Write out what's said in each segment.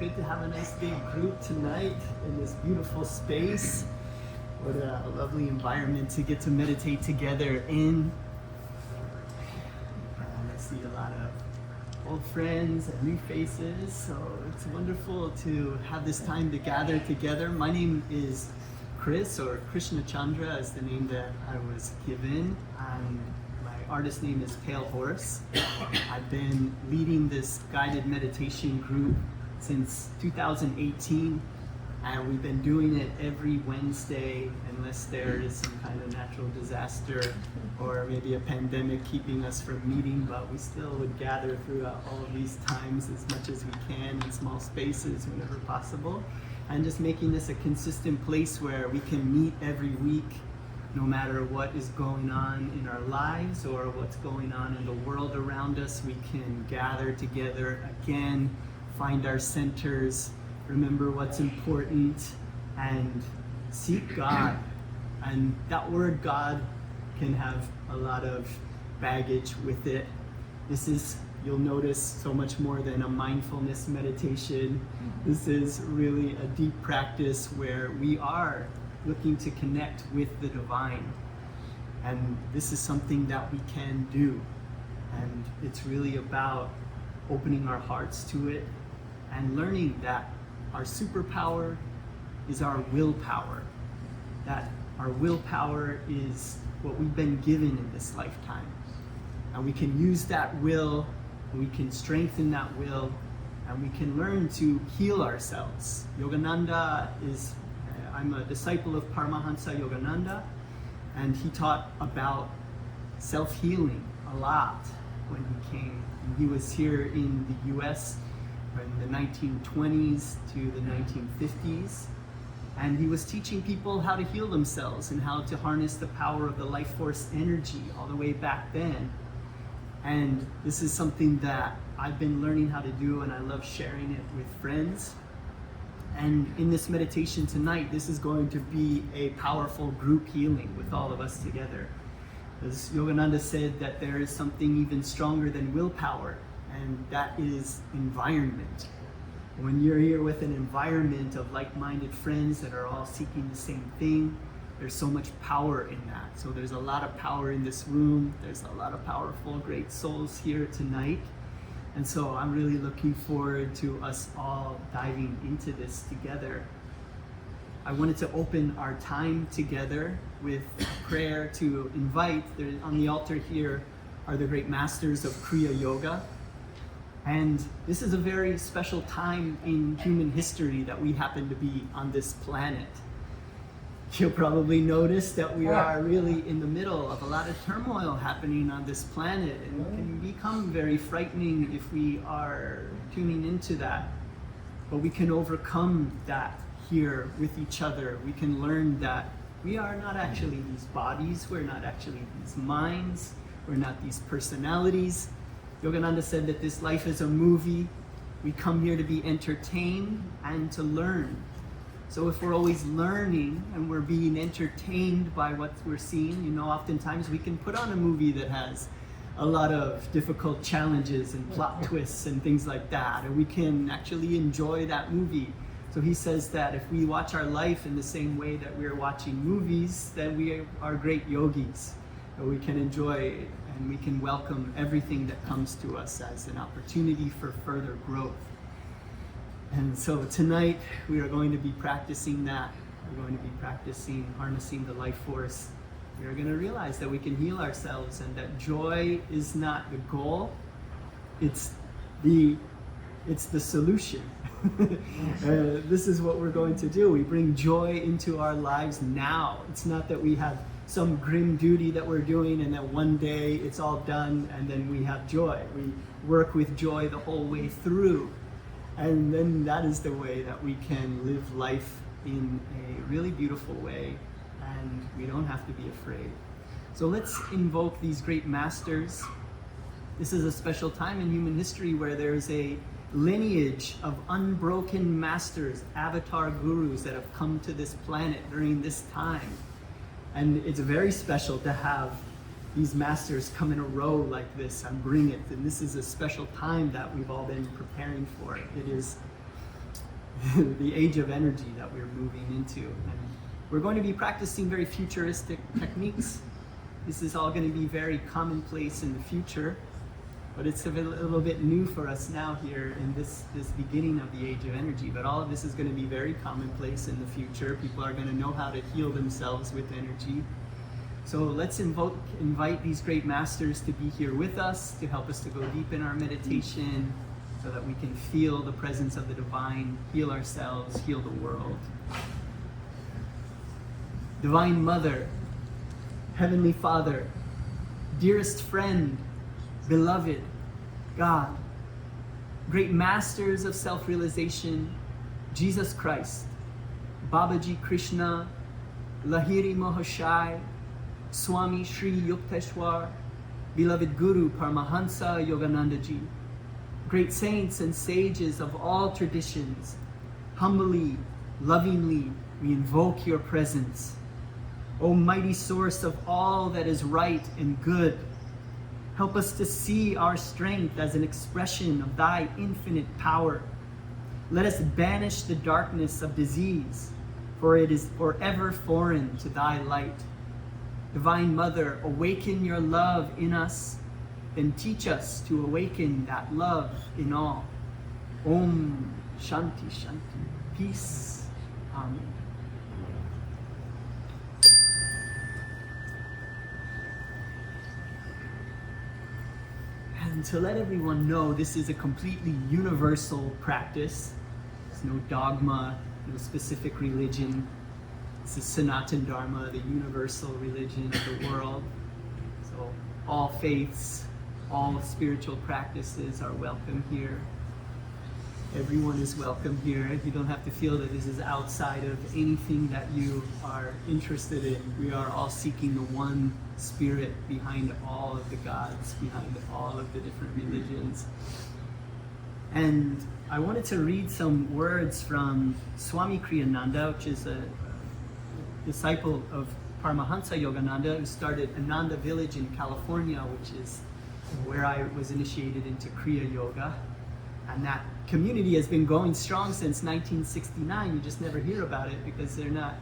good to have a nice big group tonight in this beautiful space. What a lovely environment to get to meditate together in. I see a lot of old friends and new faces, so it's wonderful to have this time to gather together. My name is Chris, or Krishna Chandra is the name that I was given. My artist name is Palehorse. I've been leading this guided meditation group since 2018, and we've been doing it every Wednesday unless there is some kind of natural disaster or maybe a pandemic keeping us from meeting, but we still would gather throughout all of these times as much as we can in small spaces whenever possible, and just making this a consistent place where we can meet every week no matter what is going on in our lives or what's going on in the world around us. We can gather together again, find our centers, remember what's important, and seek God. And that word God can have a lot of baggage with it. This is, you'll notice, so much more than a mindfulness meditation. This is really a deep practice where we are looking to connect with the divine. And this is something that we can do. And it's really about opening our hearts to it and learning that our superpower is our willpower. That our willpower is what we've been given in this lifetime. And we can use that will, we can strengthen that will, and we can learn to heal ourselves. Yogananda is, I'm a disciple of Paramhansa Yogananda, and he taught about self-healing a lot when he came. He was here in the US in the 1920s to the 1950s, and he was teaching people how to heal themselves and how to harness the power of the life force energy all the way back then. And this is something that I've been learning how to do, and I love sharing it with friends. And in this meditation tonight, this is going to be a powerful group healing with all of us together. As Yogananda said, that there is something even stronger than willpower, and that is environment. When you're here with an environment of like-minded friends that are all seeking the same thing, there's so much power in that. So there's a lot of power in this room. There's a lot of powerful, great souls here tonight. And so I'm really looking forward to us all diving into this together. I wanted to open our time together with a prayer to invite. On the altar here are the great masters of Kriya Yoga. And this is a very special time in human history that we happen to be on this planet. You'll probably notice that we are really in the middle of a lot of turmoil happening on this planet, and it can become very frightening if we are tuning into that. But we can overcome that here with each other. We can learn that we are not actually these bodies, we're not actually these minds, we're not these personalities. Yogananda said that this life is a movie. We come here to be entertained and to learn. So if we're always learning and we're being entertained by what we're seeing, you know, oftentimes we can put on a movie that has a lot of difficult challenges and plot twists and things like that, and we can actually enjoy that movie. So he says that if we watch our life in the same way that we're watching movies, then we are great yogis. And we can enjoy it, and we can welcome everything that comes to us as an opportunity for further growth. And so tonight we are going to be practicing that. We're going to be practicing harnessing the life force. We are going to realize that we can heal ourselves, and that joy is not the goal, it's the solution. This is what we're going to do. We bring joy into our lives now. It's not that we have some grim duty that we're doing and that one day it's all done and then we have joy. We work with joy the whole way through. And then that is the way that we can live life in a really beautiful way, and we don't have to be afraid. So let's invoke these great masters. This is a special time in human history where there's a lineage of unbroken masters, avatar gurus that have come to this planet during this time. And it's very special to have these masters come in a row like this and bring it. And this is a special time that we've all been preparing for. It is the age of energy that we're moving into. And we're going to be practicing very futuristic techniques. This is all going to be very commonplace in the future, but it's a little bit new for us now here in this beginning of the age of energy. But all of this is going to be very commonplace in the future. People are going to know how to heal themselves with energy. So let's invite these great masters to be here with us, to help us to go deep in our meditation, so that we can feel the presence of the divine, heal ourselves, heal the world. Divine Mother, Heavenly Father, dearest friend, beloved God, great masters of self-realization, Jesus Christ, Babaji Krishna, Lahiri Mahashai, Swami Sri Yukteswar, beloved Guru Paramhansa Yogananda Ji, great saints and sages of all traditions, humbly, lovingly, we invoke your presence. O mighty source of all that is right and good, help us to see our strength as an expression of thy infinite power. Let us banish the darkness of disease, for it is forever foreign to thy light. Divine Mother, awaken your love in us, then teach us to awaken that love in all. Om Shanti Shanti. Peace. Amen. And to let everyone know, this is a completely universal practice. There's no dogma, no specific religion. This is Sanatan Dharma, the universal religion of the world. So all faiths, all spiritual practices are welcome here. Everyone is welcome here. You don't have to feel that this is outside of anything that you are interested in. We are all seeking the one spirit behind all of the gods, behind all of the different religions. And I wanted to read some words from Swami Kriyananda, which is a disciple of Paramhansa Yogananda, who started Ananda Village in California, which is where I was initiated into Kriya Yoga. And that community has been going strong since 1969. You just never hear about it because they're not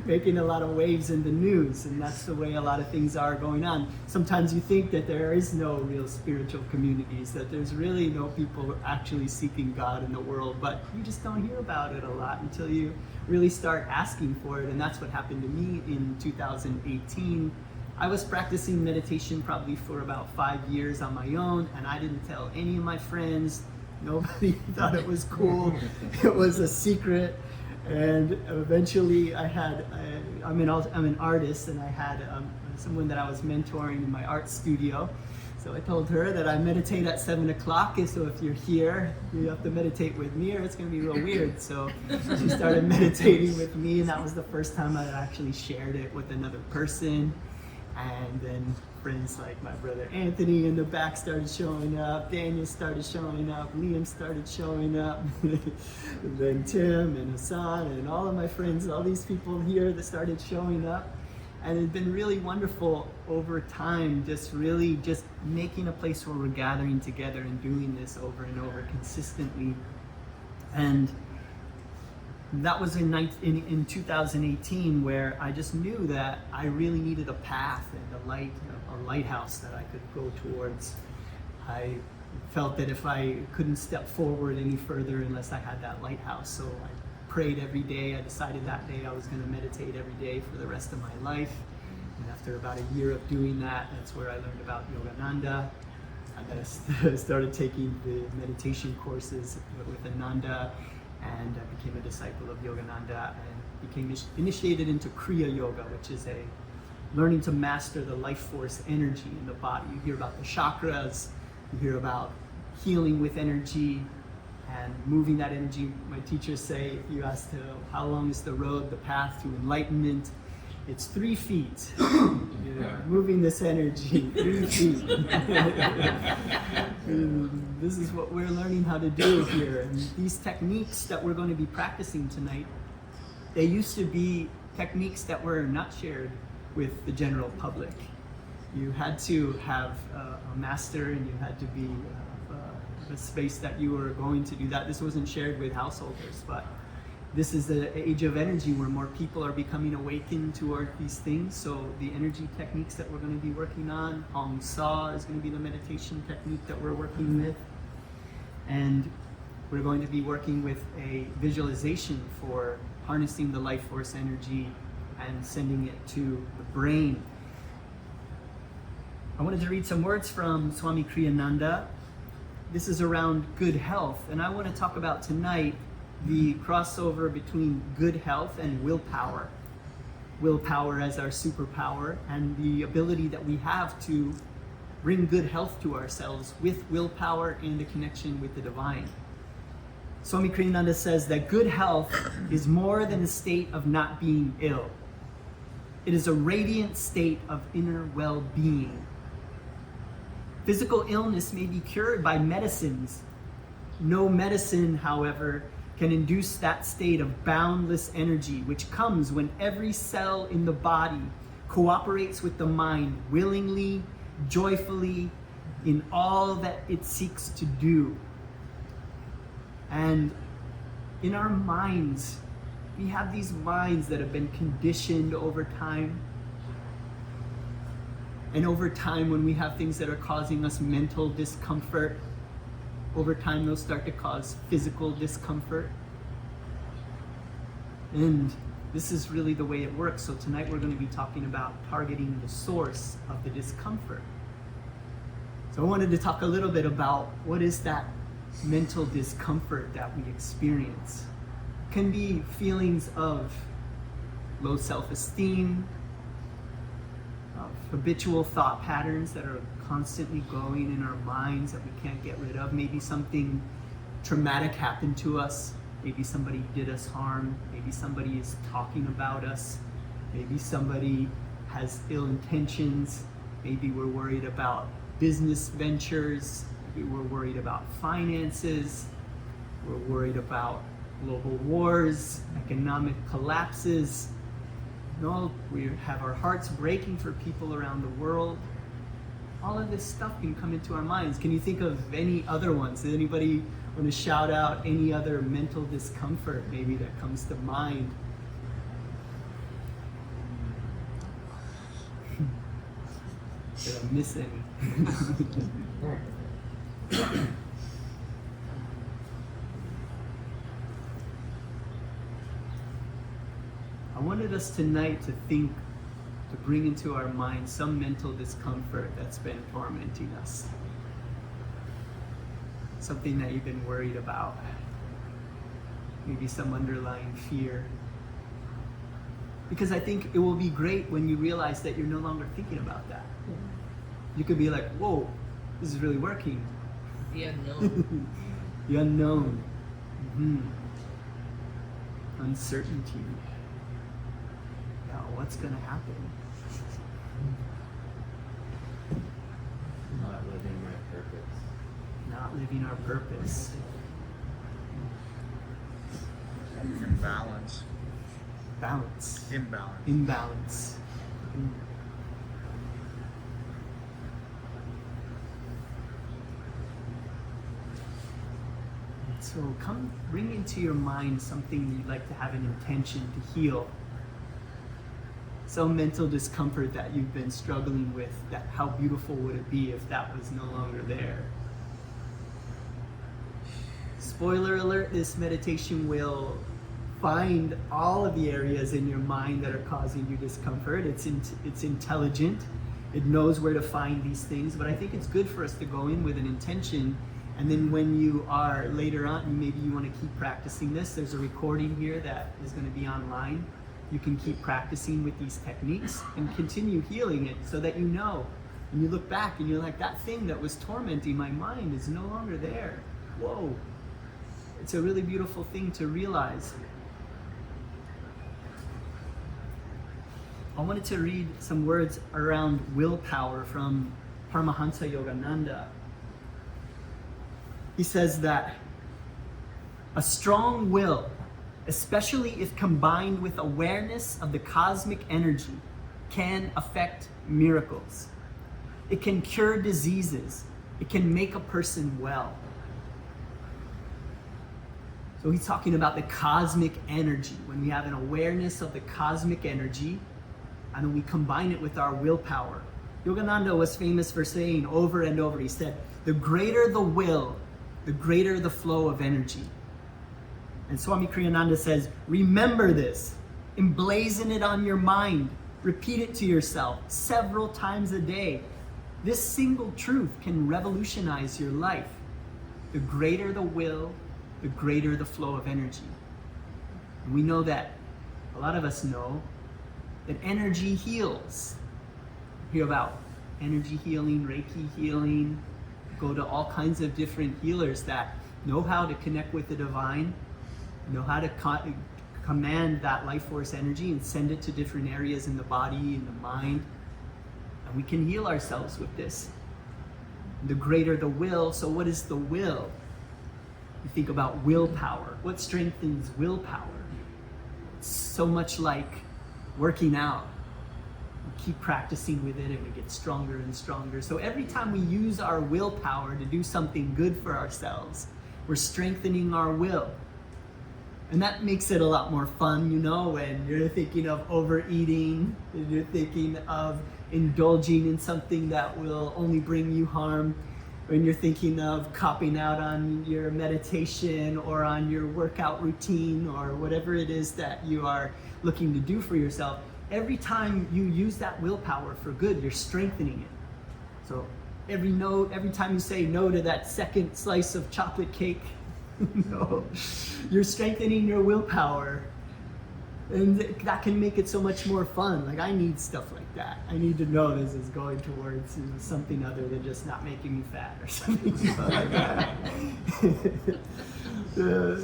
making a lot of waves in the news, and that's the way a lot of things are going on. Sometimes you think that there is no real spiritual communities, that there's really no people actually seeking God in the world, but you just don't hear about it a lot until you really start asking for it. And that's what happened to me in 2018. I was practicing meditation probably for about 5 years on my own, and I didn't tell any of my friends. Nobody thought it was cool. It was a secret. And eventually I'm an artist, and I had someone that I was mentoring in my art studio. So I told her that I meditate at 7 o'clock, so if you're here, you have to meditate with me or it's going to be real weird. So she started meditating with me, and that was the first time I actually shared it with another person. And then friends like my brother Anthony in the back started showing up, Daniel started showing up, Liam started showing up, and then Tim and Hassan and all of my friends, all these people here that started showing up. And it's been really wonderful over time, just making a place where we're gathering together and doing this over and over consistently. And that was in 2018, where I just knew that I really needed a path and a lighthouse that I could go towards. I felt that if I couldn't step forward any further unless I had that lighthouse, so I prayed every day. I decided that day I was going to meditate every day for the rest of my life. And after about a year of doing that, that's where I learned about Yogananda. And then I started taking the meditation courses with Ananda, and I became a disciple of Yogananda and became initiated into Kriya Yoga, which is a learning to master the life force energy in the body. You hear about the chakras, you hear about healing with energy and moving that energy. My teachers say, if you ask how long is the road, the path to enlightenment, it's 3 feet. Moving this energy, 3 feet. This is what we're learning how to do here. And these techniques that we're going to be practicing tonight, they used to be techniques that were not shared with the general public. You had to have a master, and you had to be the space that you were going to do that. This wasn't shared with householders, but this is the age of energy where more people are becoming awakened toward these things. So the energy techniques that we're going to be working on, Hong Sa is going to be the meditation technique that we're working with. And we're going to be working with a visualization for harnessing the life force energy and sending it to the brain. I wanted to read some words from Swami Kriyananda. This is around good health, and I want to talk about tonight the crossover between good health and willpower. Willpower as our superpower, and the ability that we have to bring good health to ourselves with willpower and the connection with the divine. Swami Kriyananda says that good health is more than a state of not being ill. It is a radiant state of inner well-being. Physical illness may be cured by medicines. No medicine, however, can induce that state of boundless energy which comes when every cell in the body cooperates with the mind willingly, joyfully, in all that it seeks to do. And in our minds, we have these minds that have been conditioned over time. And over time, when we have things that are causing us mental discomfort, over time those start to cause physical discomfort. And this is really the way it works. So tonight we're going to be talking about targeting the source of the discomfort. So I wanted to talk a little bit about what is that mental discomfort that we experience. It can be feelings of low self-esteem, of habitual thought patterns that are constantly going in our minds that we can't get rid of. Maybe something traumatic happened to us. Maybe somebody did us harm. Maybe somebody is talking about us. Maybe somebody has ill intentions. Maybe we're worried about business ventures. Maybe we're worried about finances. We're worried about global wars, economic collapses. You know, we have our hearts breaking for people around the world. All of this stuff can come into our minds. Can you think of any other ones? Does anybody want to shout out any other mental discomfort maybe that comes to mind? Did I miss any? I wanted us tonight to think, to bring into our mind some mental discomfort that's been tormenting us. Something that you've been worried about. Maybe some underlying fear. Because I think it will be great when you realize that you're no longer thinking about that. You could be like, whoa, this is really working. The unknown. The unknown. Mm-hmm. Uncertainty. Now, what's going to happen? Not living my purpose. Not living our purpose. Imbalance. Balance. Imbalance. Imbalance. So come bring into your mind something you'd like to have an intention to heal. Some mental discomfort that you've been struggling with, that how beautiful would it be if that was no longer there? Spoiler alert, this meditation will find all of the areas in your mind that are causing you discomfort. It's intelligent. It knows where to find these things, but I think it's good for us to go in with an intention. And then when you are later on, maybe you want to keep practicing this. There's a recording here that is going to be online. You can keep practicing with these techniques and continue healing it so that you know. And you look back and you're like, that thing that was tormenting my mind is no longer there. Whoa. It's a really beautiful thing to realize. I wanted to read some words around willpower from Paramhansa Yogananda. He says that a strong will, especially if combined with awareness of the cosmic energy, can affect miracles. It can cure diseases. It can make a person well. So he's talking about the cosmic energy. When we have an awareness of the cosmic energy, and then we combine it with our willpower. Yogananda was famous for saying over and over, he said, the greater the will, the greater the flow of energy. And Swami Kriyananda says, remember this, emblazon it on your mind, repeat it to yourself several times a day. This single truth can revolutionize your life. The greater the will, the greater the flow of energy. And we know that, a lot of us know, that energy heals. You hear about energy healing, Reiki healing, go to all kinds of different healers that know how to connect with the divine, know how to command that life force energy and send it to different areas in the body, in the mind. And we can heal ourselves with this. The greater the will, so what is the will? You think about willpower. What strengthens willpower? It's so much like working out. We keep practicing with it and we get stronger and stronger. So every time we use our willpower to do something good for ourselves, we're strengthening our will. And that makes it a lot more fun, you know, when you're thinking of overeating, and you're thinking of indulging in something that will only bring you harm, when you're thinking of copping out on your meditation or on your workout routine or whatever it is that you are looking to do for yourself. Every time you use that willpower for good, you're strengthening it. So every time you say no to that second slice of chocolate cake, no, you're strengthening your willpower. And that can make it so much more fun. Like, I need stuff like that. I need to know this is going towards something other than just not making me fat or something like that.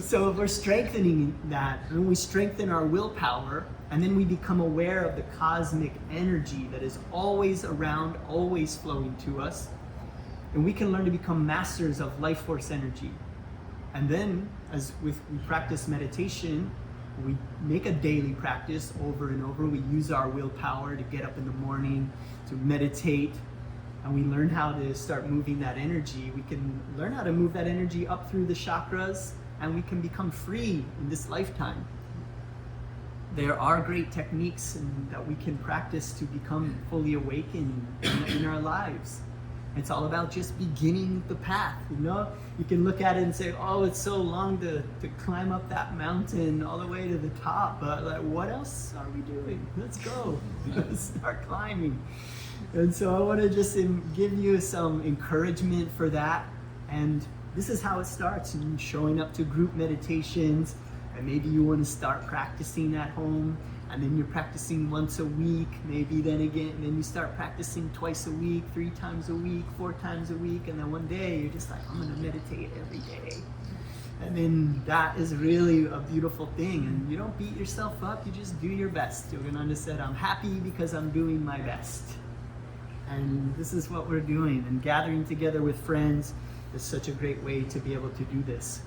So we're strengthening that, and we strengthen our willpower, and then we become aware of the cosmic energy that is always around, always flowing to us. And we can learn to become masters of life force energy. And then, as we practice meditation, we make a daily practice over and over. We use our willpower to get up in the morning, to meditate, and we learn how to start moving that energy. We can learn how to move that energy up through the chakras, and we can become free in this lifetime. There are great techniques that we can practice to become fully awakened in our lives. It's all about just beginning the path, you know? You can look at it and say, oh, it's so long to climb up that mountain all the way to the top, but like, what else are we doing? Let's go. Let's start climbing. And so I want to just give you some encouragement for that. And this is how it starts, showing up to group meditations, and maybe you want to start practicing at home. And then you're practicing once a week, maybe then again, and then you start practicing twice a week, 3 times a week, 4 times a week, and then one day you're just like, I'm gonna meditate every day. And then that is really a beautiful thing, and you don't beat yourself up, you just do your best. Yogananda said, I'm happy because I'm doing my best. And this is what we're doing, and gathering together with friends is such a great way to be able to do this.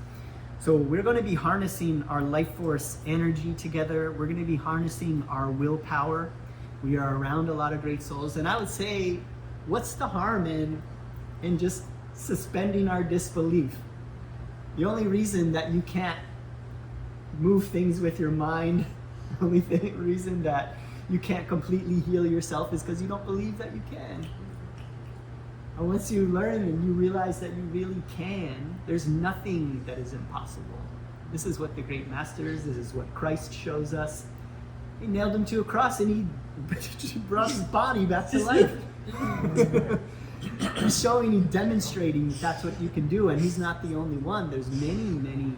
So we're going to be harnessing our life force energy together. We're going to be harnessing our willpower. We are around a lot of great souls. And I would say, what's the harm in just suspending our disbelief? The only reason that you can't move things with your mind, the only reason that you can't completely heal yourself is because you don't believe that you can. And once you learn and you realize that you really can, there's nothing that is impossible. This is what the great masters, this is what Christ shows us. He nailed him to a cross and he brought his body back to life. He's showing, he's demonstrating that's what you can do, and he's not the only one. There's many, many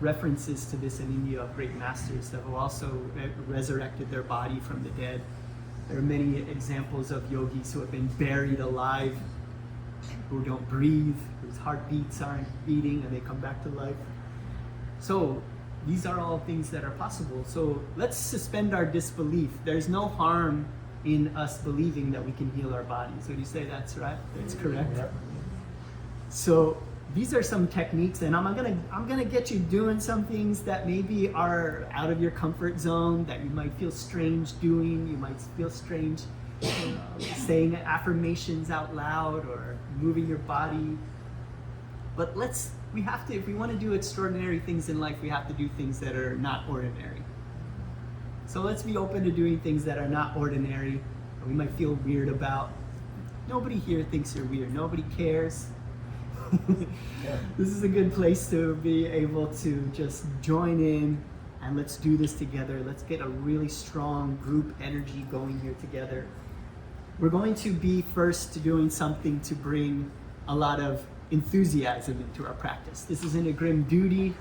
references to this in India of great masters that have also resurrected their body from the dead. There are many examples of yogis who have been buried alive, who don't breathe, whose heartbeats aren't beating, and they come back to life. So these are all things that are possible. So let's suspend our disbelief. There's no harm in us believing that we can heal our bodies. Would you say that's right? That's correct. Yep. So these are some techniques, and I'm gonna get you doing some things that maybe are out of your comfort zone, that you might feel strange doing. You might feel strange saying affirmations out loud or moving your body. But let's we have to, if we want to do extraordinary things in life, we have to do things that are not ordinary. So let's be open to doing things that are not ordinary, that we might feel weird about. Nobody here thinks you're weird. Nobody cares. This is a good place to be able to just join in and let's do this together. Let's get a really strong group energy going here together. We're going to be first doing something to bring a lot of enthusiasm into our practice. This isn't a grim duty.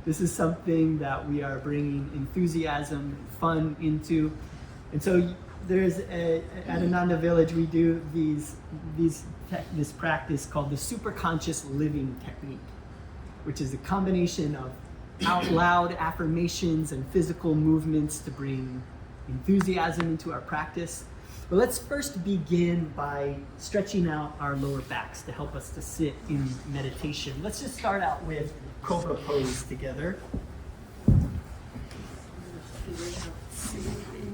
This is something that we are bringing enthusiasm and fun into. And so there's at Ananda Village, we do this practice called the Superconscious living technique, which is a combination of out loud affirmations and physical movements to bring enthusiasm into our practice. But let's first begin by stretching out our lower backs to help us to sit in meditation. Let's just start out with Cobra pose together.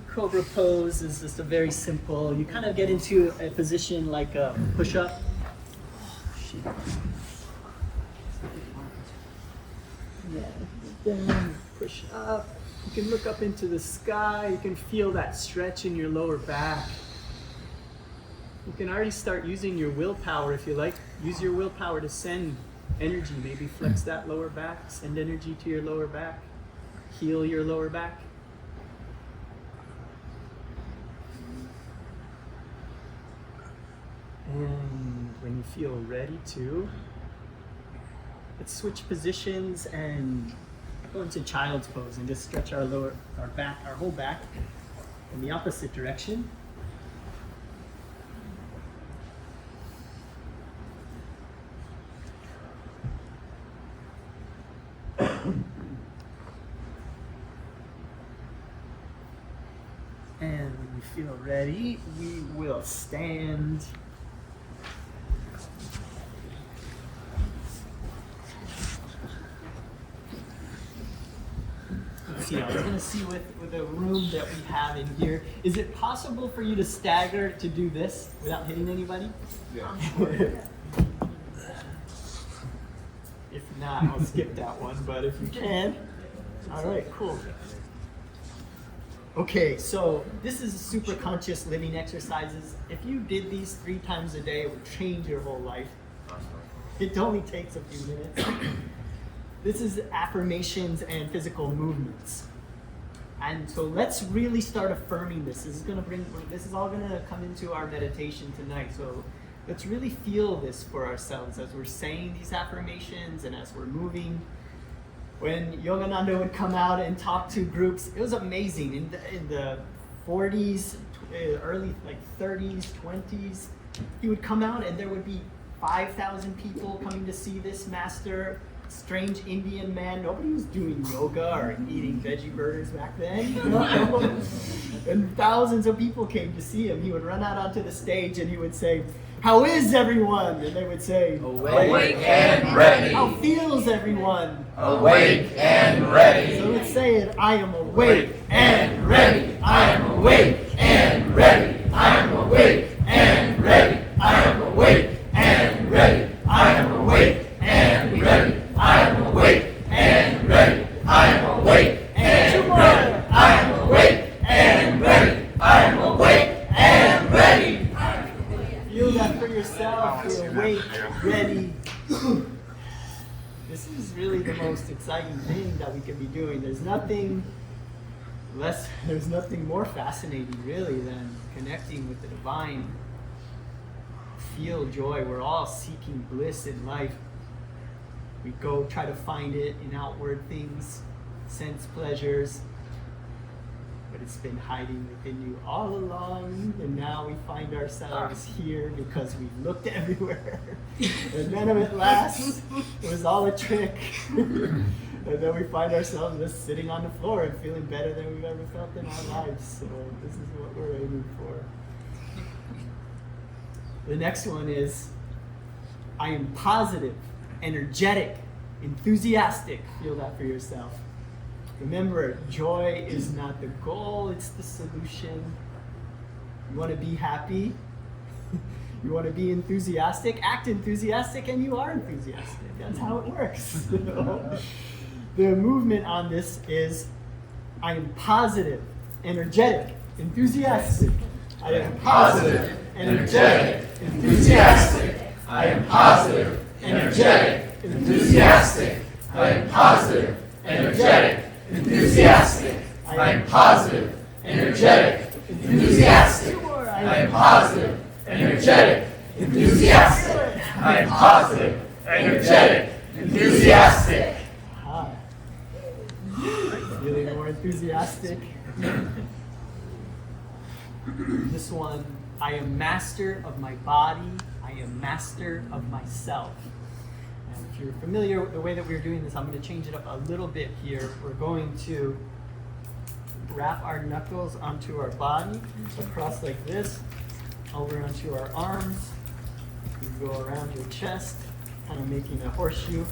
Cobra pose is just a very simple, you kind of get into a position like a push-up. Yeah, down, push up. You can look up into the sky. You can feel that stretch in your lower back. You can already start using your willpower if you like. Use your willpower to send energy. Maybe flex that lower back, send energy to your lower back, heal your lower back. And when you feel ready to, let's switch positions and go into child's pose and just stretch our whole back in the opposite direction. And when you feel ready, we will stand. I was going to see with the room that we have in here, is it possible for you to stagger to do this without hitting anybody? Yeah. If not, I'll skip that one, but if you can. All right, cool. Okay, so this is super conscious living exercises. If you did these 3 times a day, it would change your whole life. It only takes a few minutes. This is affirmations and physical movements. And so let's really start affirming this. This is all gonna come into our meditation tonight. So let's really feel this for ourselves as we're saying these affirmations and as we're moving. When Yogananda would come out and talk to groups, it was amazing. In the 40s, early 30s, 20s, he would come out and there would be 5,000 people coming to see this master. Strange Indian man. Nobody was doing yoga or eating veggie burgers back then. And thousands of people came to see him. He would run out onto the stage and he would say, "How is everyone?" And they would say, "Awake and ready." "How feels everyone?" "Awake and ready." So let's say it. I am awake and ready. I am awake and ready. I am awake and ready. I am awake and ready. I am awake and ready. I am awake and ready. I am awake and ready. I am awake and ready. I am awake and ready. Feel that for yourself. You're awake, ready. This is really the most exciting thing that we can be doing. There's nothing more fascinating really than connecting with the divine. Feel joy. We're all seeking bliss in life. We go try to find it in outward things, sense pleasures, but it's been hiding within you all along, and now we find ourselves here because we looked everywhere, and none of it lasts. It was all a trick. And then we find ourselves just sitting on the floor and feeling better than we've ever felt in our lives. So this is what we're aiming for. The next one is, I am positive, energetic, enthusiastic. Feel that for yourself. Remember, joy is not the goal, it's the solution. You want to be happy? You want to be enthusiastic, act enthusiastic, and you are enthusiastic. That's how it works. You know? The movement on this is I am positive, energetic, enthusiastic. I am positive, energetic, enthusiastic. I am positive, energetic, enthusiastic. I am positive, energetic, enthusiastic. I am positive, energetic, enthusiastic. I am positive, energetic, enthusiastic. I am positive, energetic, enthusiastic. Feeling more enthusiastic. This one, I am master of my body. I am master of myself. And if you're familiar with the way that we're doing this, I'm going to change it up a little bit here. We're going to wrap our knuckles onto our body, across like this, over onto our arms. We go around your chest, kind of making a horseshoe.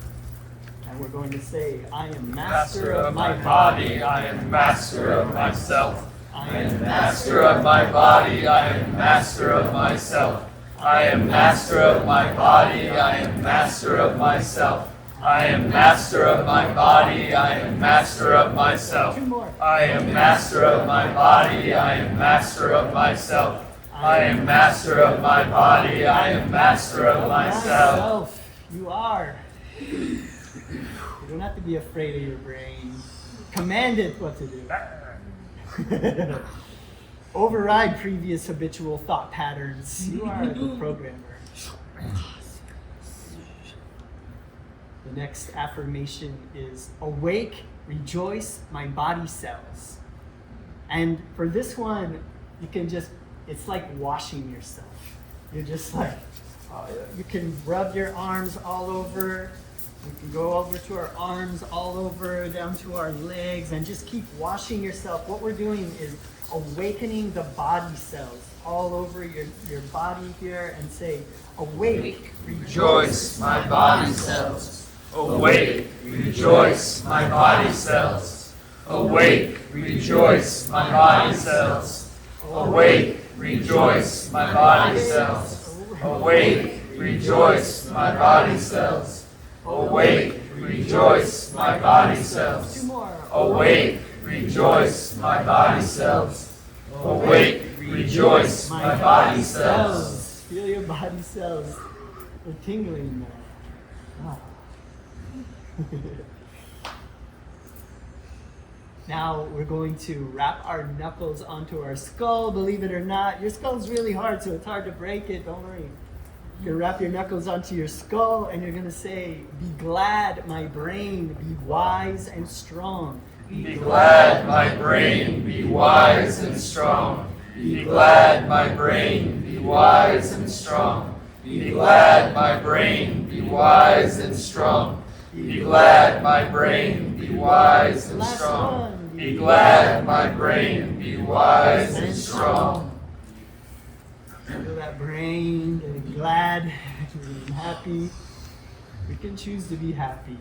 And we're going to say, I am master of my body. I am master of myself. I am master of my body. I am master of myself. I am master of my body. I am master of myself. I am master of my body. I am master of myself. I am master of my body. I am master of myself. I am master of my body. I am master of myself. You are. You don't have to be afraid of your brain. Command it what to do. Override previous habitual thought patterns. You are the programmer. The next affirmation is awake, rejoice, my body cells. And for this one, you can just, it's like washing yourself. You're just like, you can rub your arms all over. We can go over to our arms, all over, down to our legs, and just keep washing yourself. What we're doing is awakening the body cells all over your body here, and say, awake, rejoice, my body cells. Awake, rejoice, my body cells. Awake, rejoice, my body cells. Awake, rejoice, my body cells. Awake, rejoice, my body cells. Awake, rejoice, my body cells. Awake, rejoice, my body cells. Awake, rejoice, my body cells. Feel your body cells. They're tingling now. Wow. Now we're going to wrap our knuckles onto our skull. Believe it or not, your skull's really hard, so it's hard to break it. Don't worry. You're going to wrap your knuckles onto your skull, and you're going to say, be glad, my brain, be wise and strong. Be glad, my brain, be wise and strong. Be glad, my brain, be wise and strong. Be glad, my brain, be wise and strong. Be glad, my brain, be wise and strong. Be glad, my brain, be wise and strong. Feel that brain, getting glad, getting happy. We can choose to be happy.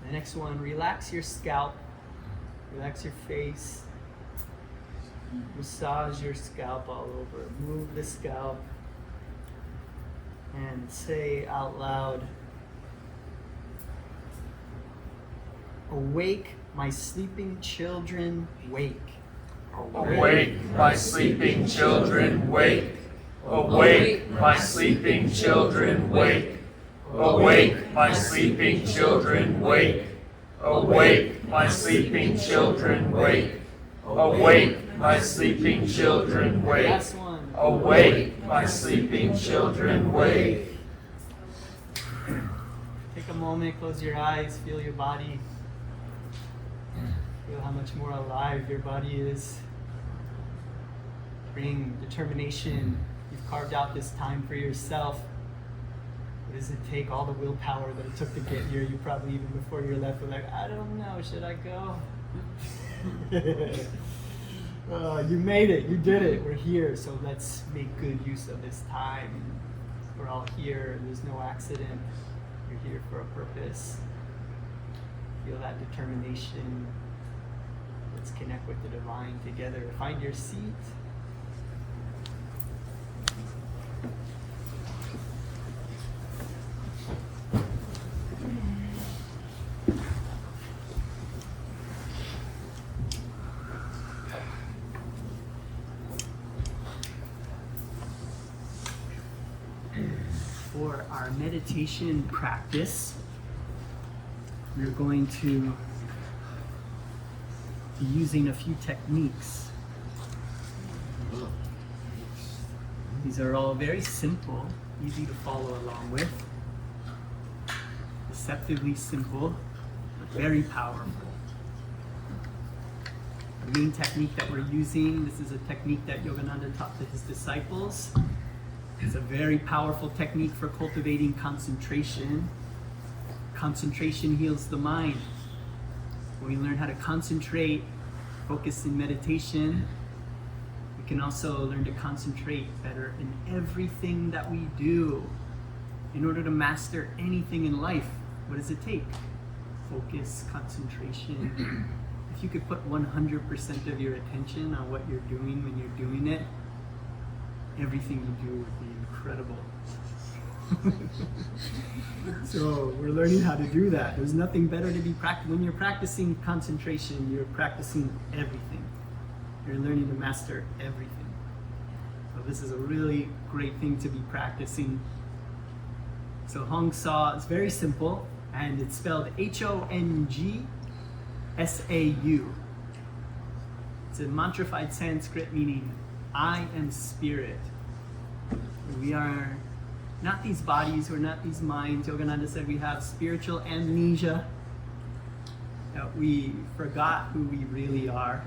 The next one, relax your scalp, relax your face, massage your scalp all over, move the scalp, and say out loud, awake, my sleeping children, wake. Awake, my sleeping children, wake. Awake, my sleeping children, wake. Awake, my sleeping children, wake. Awake, my sleeping children, wake. Awake, my sleeping children, wake. Last one. Awake, my sleeping children, wake. Take a moment, close your eyes, feel your body. Feel how much more alive your body is. Bring determination. You've carved out this time for yourself. What does it take? All the willpower that it took to get here. You probably, even before you left, were like, I don't know, should I go? You made it, you did it, we're here, so let's make good use of this time. We're all here, there's no accident. You're here for a purpose. Feel that determination. Let's connect with the divine together. Find your seat. For our meditation practice, we're going to be using a few techniques. These are all very simple, easy to follow along with. Deceptively simple, but very powerful. The main technique that we're using, this is a technique that Yogananda taught to his disciples. It's a very powerful technique for cultivating concentration. Concentration heals the mind. When we learn how to concentrate, focus in meditation, we can also learn to concentrate better in everything that we do. In order to master anything in life, what does it take? Focus, concentration. If you could put 100% of your attention on what you're doing when you're doing it, everything you do would be incredible. So we're learning how to do that. There's nothing better to be practicing. When you're practicing concentration, you're practicing everything. You're learning to master everything. So this is a really great thing to be practicing. So Hong Sa is very simple, and it's spelled Hongsaau. It's a mantrified Sanskrit meaning I am spirit. We are not these bodies, we're not these minds. Yogananda said we have spiritual amnesia, that we forgot who we really are.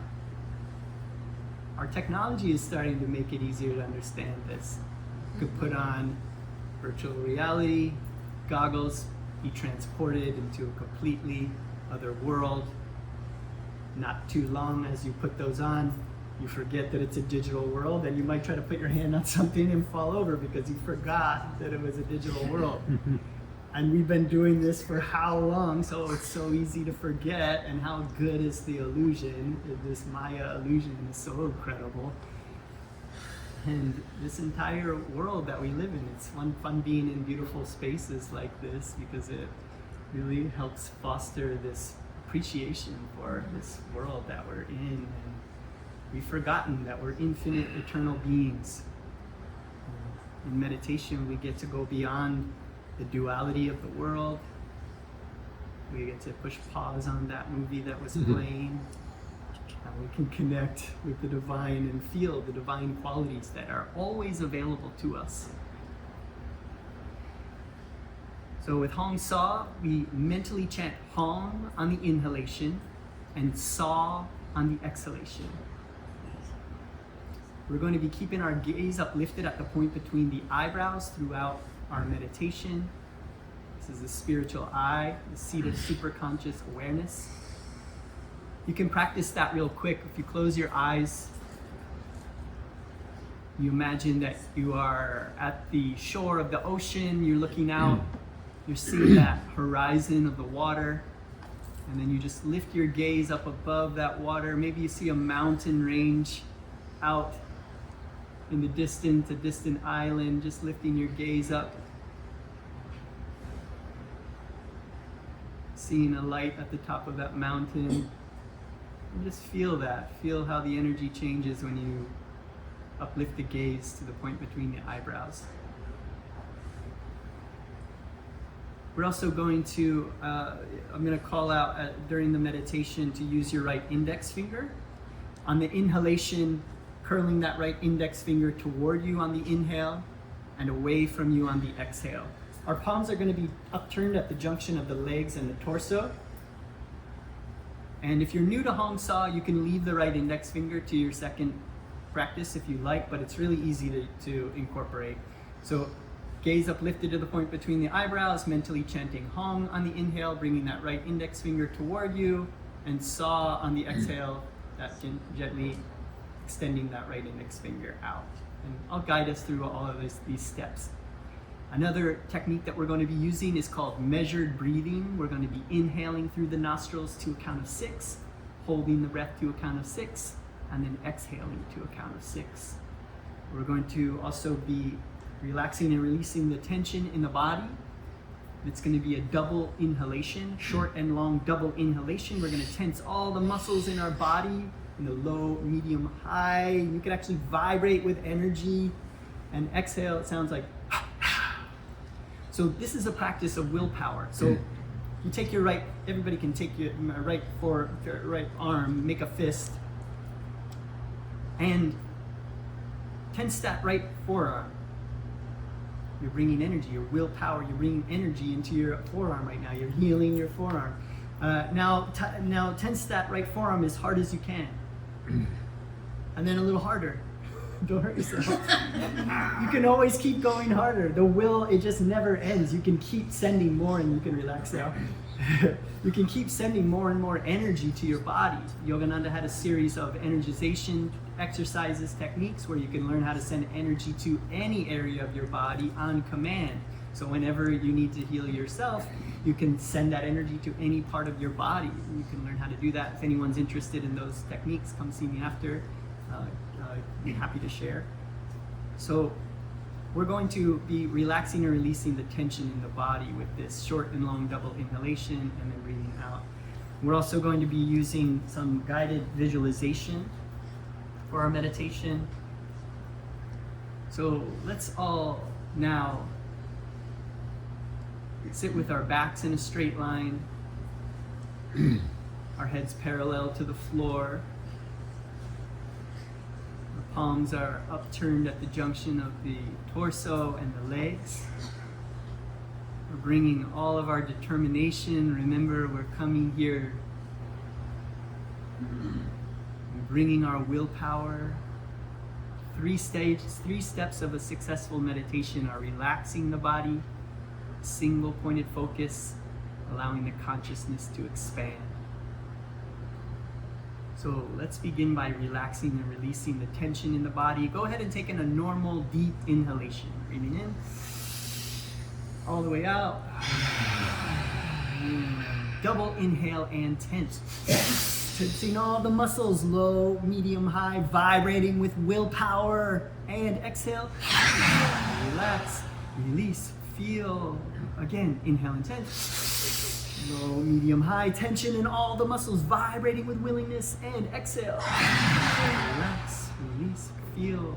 Our technology is starting to make it easier to understand this. You could put on virtual reality goggles, be transported into a completely other world. Not too long as you put those on, you forget that it's a digital world, and you might try to put your hand on something and fall over because you forgot that it was a digital world. And we've been doing this for how long, so it's so easy to forget, and how good is the illusion. This Maya illusion is so incredible. And this entire world that we live in, it's fun being in beautiful spaces like this, because it really helps foster this appreciation for this world that we're in. And we've forgotten that we're infinite, eternal beings. In meditation, we get to go beyond the duality of the world. We get to push pause on that movie that was playing. And we can connect with the divine and feel the divine qualities that are always available to us. So with Hong Sa, we mentally chant Hong on the inhalation and Sa on the exhalation. We're going to be keeping our gaze uplifted at the point between the eyebrows throughout our meditation. This is the spiritual eye, the seat of superconscious awareness. You can practice that real quick. If you close your eyes, you imagine that you are at the shore of the ocean, you're looking out, you're seeing that horizon of the water, and then you just lift your gaze up above that water. Maybe you see a mountain range out in the distance, a distant island, just lifting your gaze up. Seeing a light at the top of that mountain. And just feel that. Feel how the energy changes when you uplift the gaze to the point between the eyebrows. We're also going to, I'm going to call out during the meditation to use your right index finger. On the inhalation, curling that right index finger toward you on the inhale and away from you on the exhale. Our palms are going to be upturned at the junction of the legs and the torso. And if you're new to Hong Sa, you can leave the right index finger to your second practice if you like, but it's really easy to incorporate. So gaze uplifted to the point between the eyebrows, mentally chanting Hong on the inhale, bringing that right index finger toward you, and Sa on the exhale, that gently extending that right index finger out. And I'll guide us through all of these steps. Another technique that we're going to be using is called measured breathing. We're going to be inhaling through the nostrils to a count of 6, holding the breath to a count of 6, and then exhaling to a count of 6. We're going to also be relaxing and releasing the tension in the body. It's going to be a double inhalation, short and long double inhalation. We're going to tense all the muscles in our body in the low, medium, high. You can actually vibrate with energy. And exhale, it sounds like. So this is a practice of willpower. So you take your right, everybody can take your right arm, make a fist, and tense that right forearm. You're bringing energy, your willpower, you're bringing energy into your forearm right now. You're healing your forearm. Now tense that right forearm as hard as you can. And then a little harder. Don't hurt yourself. You can always keep going harder. The will, it just never ends. You can keep sending more, and you can relax now. You can keep sending more and more energy to your body. Yogananda had a series of energization exercises, techniques, where you can learn how to send energy to any area of your body on command. So whenever you need to heal yourself, you can send that energy to any part of your body. You can learn how to do that. If anyone's interested in those techniques, come see me after. I'd be happy to share. So we're going to be relaxing and releasing the tension in the body with this short and long double inhalation and then breathing out. We're also going to be using some guided visualization for our meditation. So let's all now sit with our backs in a straight line, our heads parallel to the floor. Our palms are upturned at the junction of the torso and the legs. We're bringing all of our determination. Remember, we're coming here. We're bringing our willpower. Three steps of a successful meditation are relaxing the body, single pointed focus, allowing the consciousness to expand. So let's begin by relaxing and releasing the tension in the body. Go ahead and take in a normal deep inhalation. Breathing in, all the way out. Double inhale and tense. Tensing all the muscles, low, medium, high, vibrating with willpower. And exhale. Relax, release, feel. Again, inhale and tense. Low, medium, high, tension in all the muscles, vibrating with willingness. And exhale. Relax, release, feel.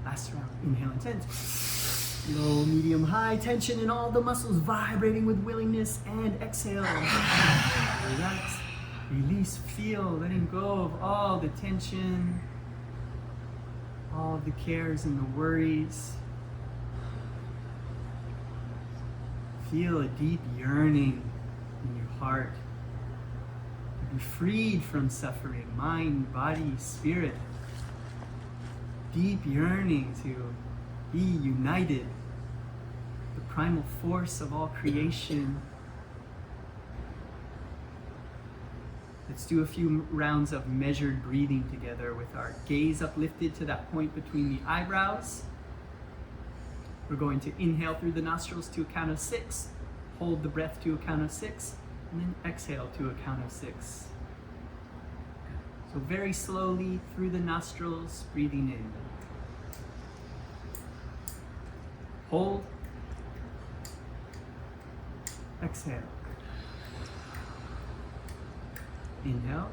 Last round. Inhale and tense. Low, medium, high, tension in all the muscles, vibrating with willingness. And exhale. Relax, release, feel. Letting go of all the tension, all the cares and the worries. Feel a deep yearning in your heart to be freed from suffering, mind, body, spirit. Deep yearning to be united, the primal force of all creation. Let's do a few rounds of measured breathing together with our gaze uplifted to that point between the eyebrows. We're going to inhale through the nostrils to a count of 6, hold the breath to a count of 6, and then exhale to a count of 6. So very slowly through the nostrils, breathing in. Hold. Exhale. Inhale.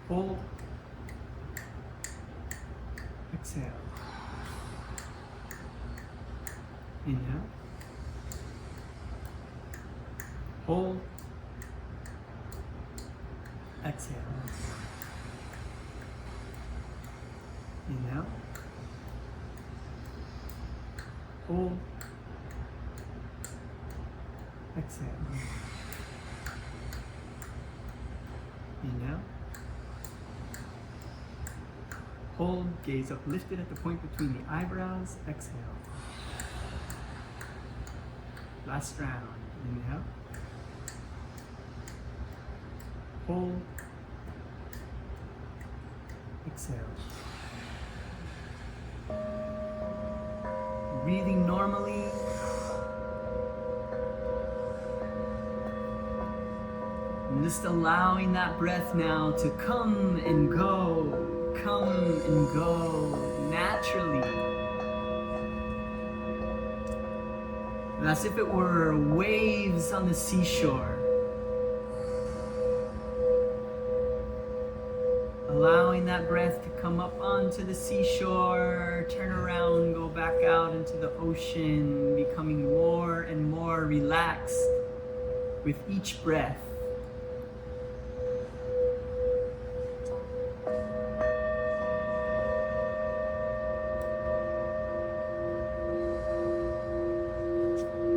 Hold. Exhale. Inhale. Hold. Exhale. Inhale. Hold. Exhale. Inhale. Hold, gaze uplifted at the point between the eyebrows. Exhale. Last round. Inhale. Hold. Exhale. Breathing normally. And just allowing that breath now to come and go naturally. And as if it were waves on the seashore. Allowing that breath to come up onto the seashore, turn around, go back out into the ocean, becoming more and more relaxed with each breath.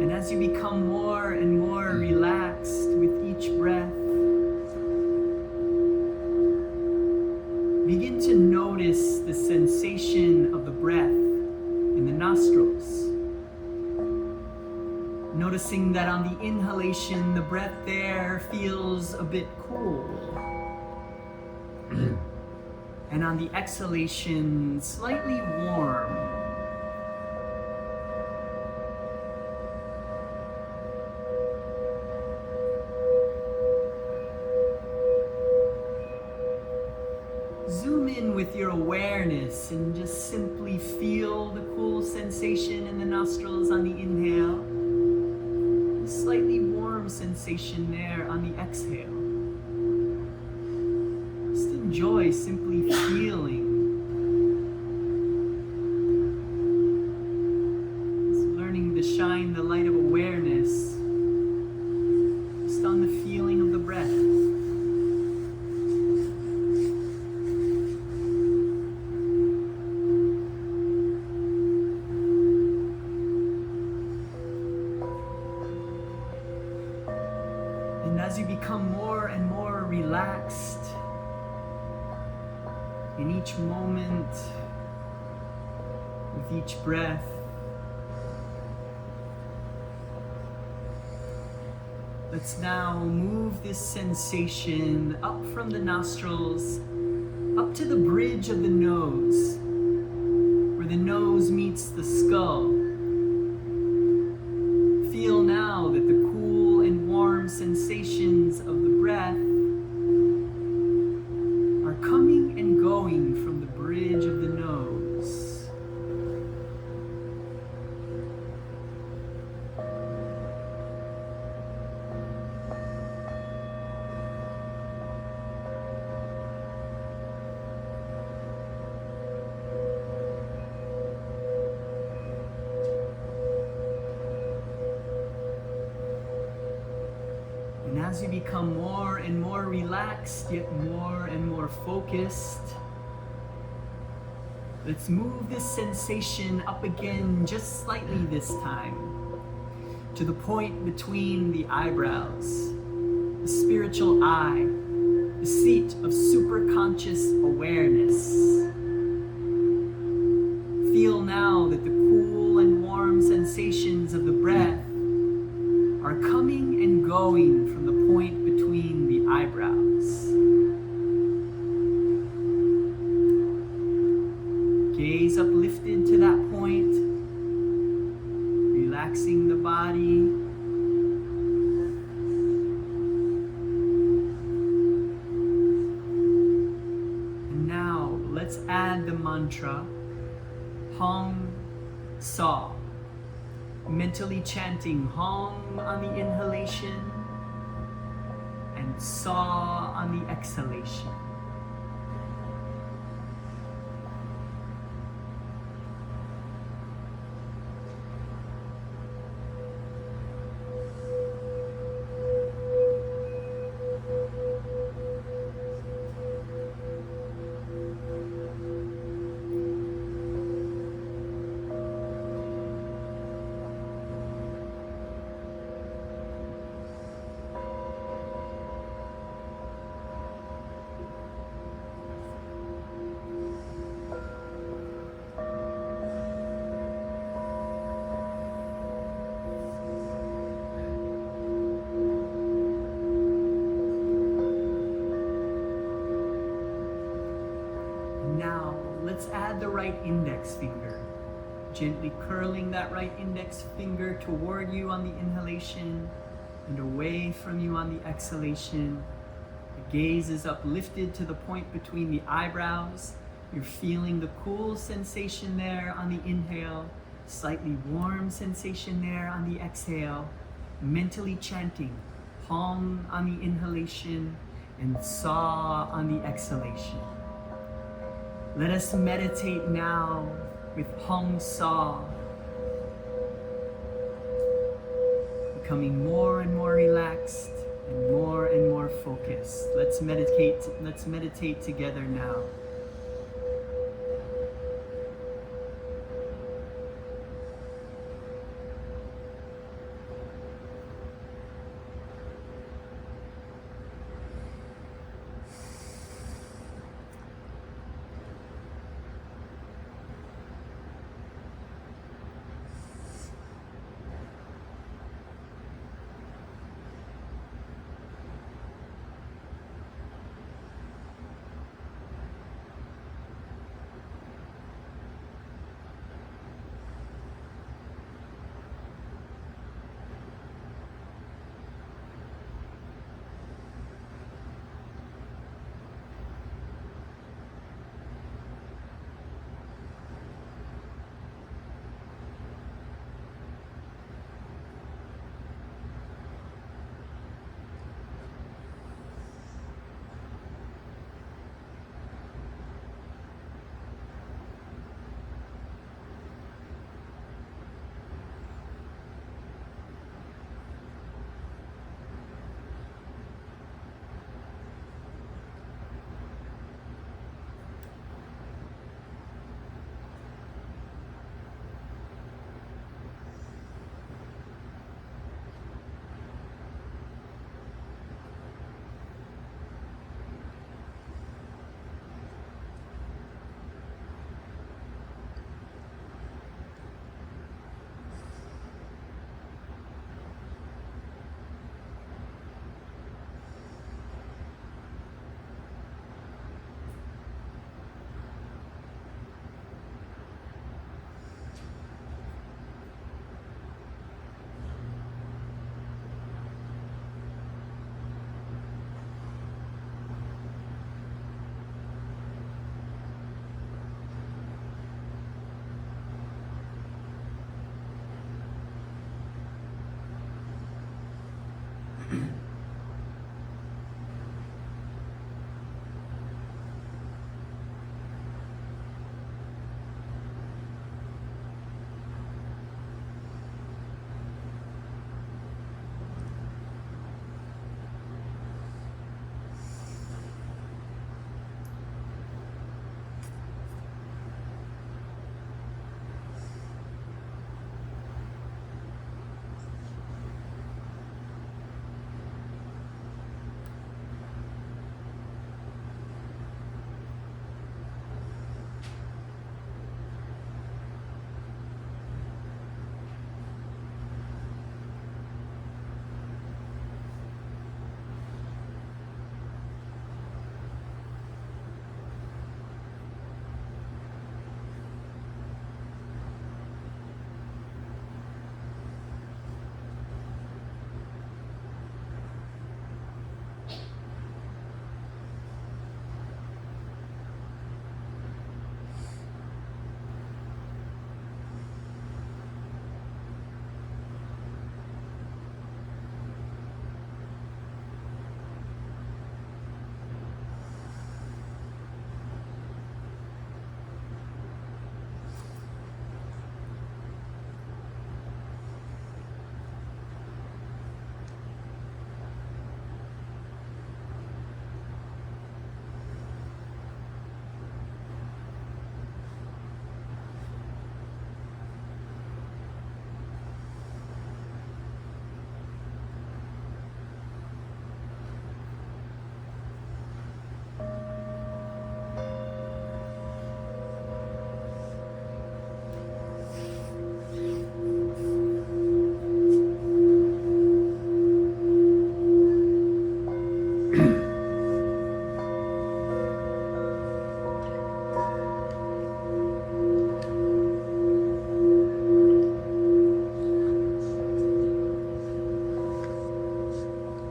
And as you become more and more relaxed with each breath, begin to notice the sensation of the breath in the nostrils. Noticing that on the inhalation, the breath there feels a bit cool. And on the exhalation, slightly warm. Zoom in with your awareness and just simply feel the cool sensation in the nostrils on the inhale. A slightly warm sensation there on the exhale. Just enjoy simply feeling. Just learning to shine the light of awareness just on the feeling of the breath. As you become more and more relaxed in each moment, with each breath, let's now move this sensation up from the nostrils, up to the bridge of the nose, where the nose meets the skull. Feel now that the cool and warm sensations of the breath are coming and going from the bridge of the nose. And as you become more and more relaxed, yet more and more focused, let's move this sensation up again, just slightly this time, to the point between the eyebrows, the spiritual eye, the seat of superconscious awareness. Feel now that the cool and warm sensations of the breath are coming and going from the point between the eyebrows. Gaze uplifted to that point, relaxing the body. And now let's add the mantra Hong Sa. Mentally chanting Hong on the inhalation and Sa on the exhalation. Now, let's add the right index finger. Gently curling that right index finger toward you on the inhalation and away from you on the exhalation. The gaze is uplifted to the point between the eyebrows. You're feeling the cool sensation there on the inhale, slightly warm sensation there on the exhale. Mentally chanting Hong on the inhalation and Sa on the exhalation. Let us meditate now with Hong Sa, becoming more and more relaxed and more focused. Let's meditate together now.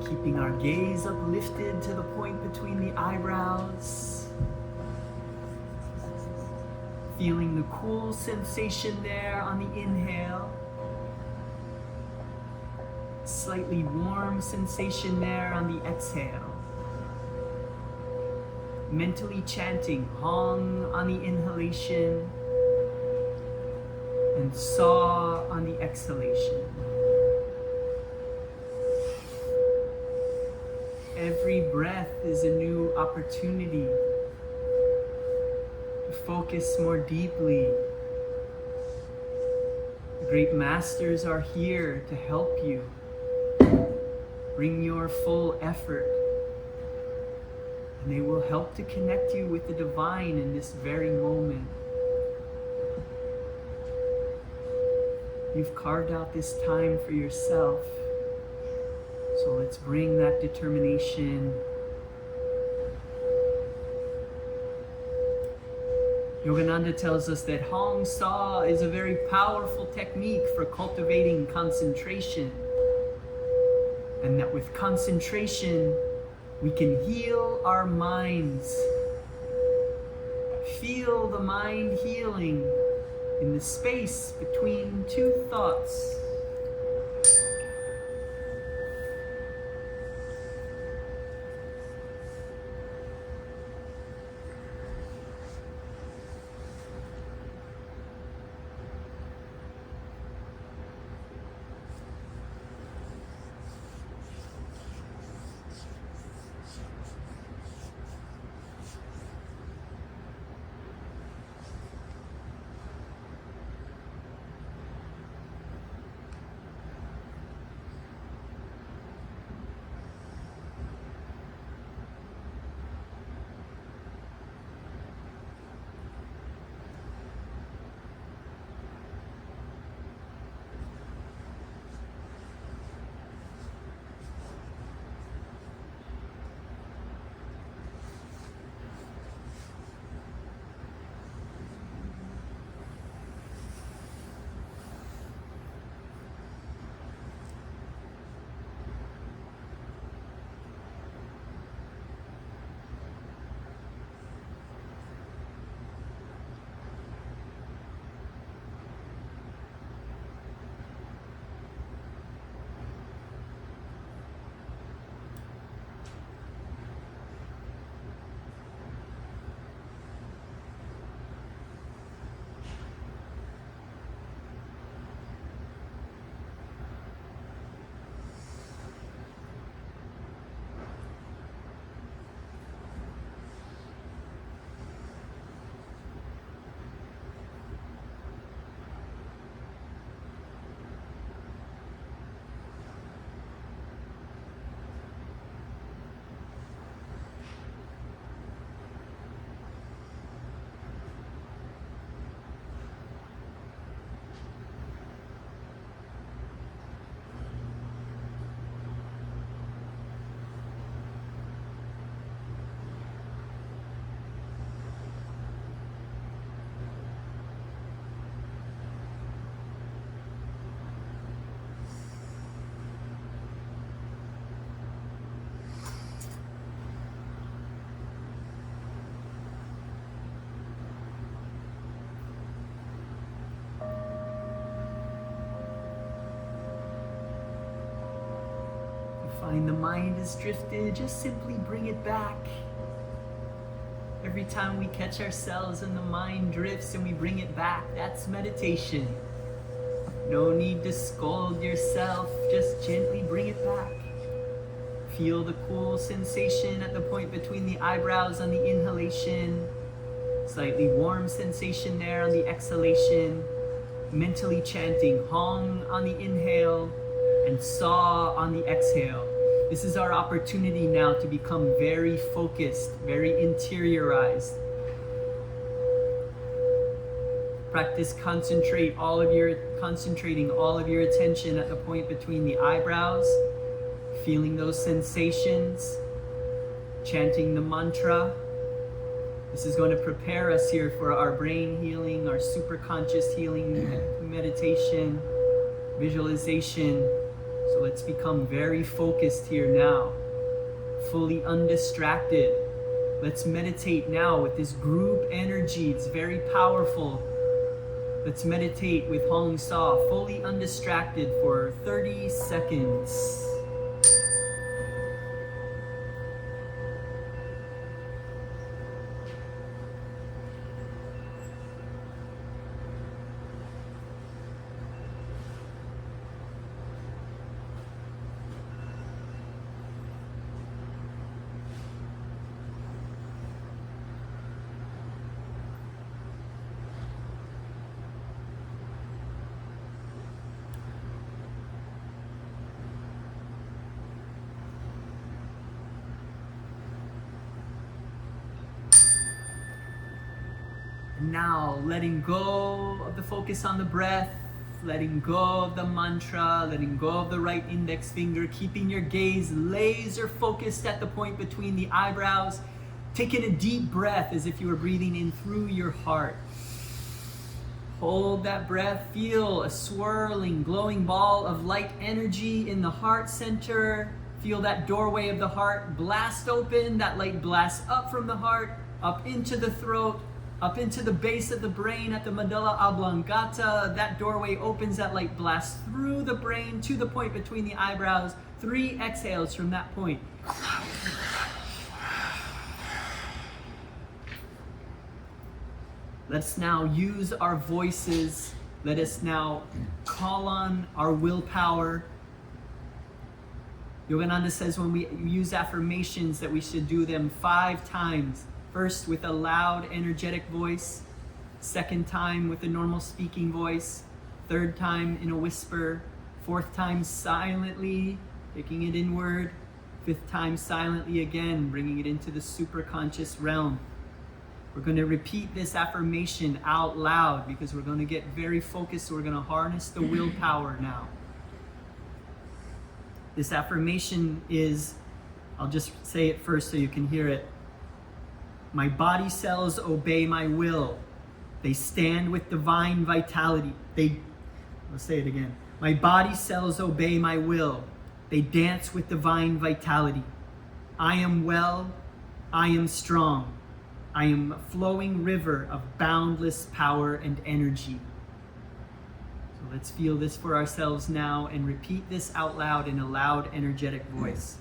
Keeping our gaze uplifted to the point between the eyebrows. Feeling the cool sensation there on the inhale. Slightly warm sensation there on the exhale. Mentally chanting Hong on the inhalation and Sa on the exhalation. Every breath is a new opportunity to focus more deeply. The great masters are here to help you. Bring your full effort, and they will help to connect you with the divine in this very moment. You've carved out this time for yourself, so let's bring that determination. Yogananda tells us that Hong Sa is a very powerful technique for cultivating concentration. And that with concentration, we can heal our minds. Feel the mind healing in the space between two thoughts. Find the mind has drifted, just simply bring it back. Every time we catch ourselves and the mind drifts and we bring it back, that's meditation. No need to scold yourself, just gently bring it back. Feel the cool sensation at the point between the eyebrows on the inhalation. Slightly warm sensation there on the exhalation. Mentally chanting Hong on the inhale and Sa on the exhale. This is our opportunity now to become very focused, very interiorized. Practice concentrating all of your attention at the point between the eyebrows, feeling those sensations, chanting the mantra. This is going to prepare us here for our brain healing, our superconscious healing meditation, visualization, So let's become very focused here now, fully undistracted. Let's meditate now with this group energy. It's very powerful. Let's meditate with Hong Sa, fully undistracted for 30 seconds. Now, letting go of the focus on the breath, letting go of the mantra, letting go of the right index finger, keeping your gaze laser focused at the point between the eyebrows, taking a deep breath as if you were breathing in through your heart. Hold that breath, feel a swirling, glowing ball of light energy in the heart center. Feel that doorway of the heart blast open, that light blasts up from the heart, up into the throat, up into the base of the brain at the medulla oblongata. That doorway opens, that light blasts through the brain to the point between the eyebrows. 3 exhales from that point. Let's now use our voices. Let us now call on our willpower. Yogananda says when we use affirmations that we should do them 5 times. First with a loud, energetic voice. Second time with a normal speaking voice. Third time in a whisper. Fourth time silently, taking it inward. Fifth time silently again, bringing it into the superconscious realm. We're going to repeat this affirmation out loud because we're going to get very focused. So we're going to harness the willpower now. This affirmation is, I'll just say it first so you can hear it. My body cells obey my will. They stand with divine vitality. Let's say it again. My body cells obey my will. They dance with divine vitality. I am well. I am strong. I am a flowing river of boundless power and energy. So let's feel this for ourselves now and repeat this out loud in a loud, energetic voice.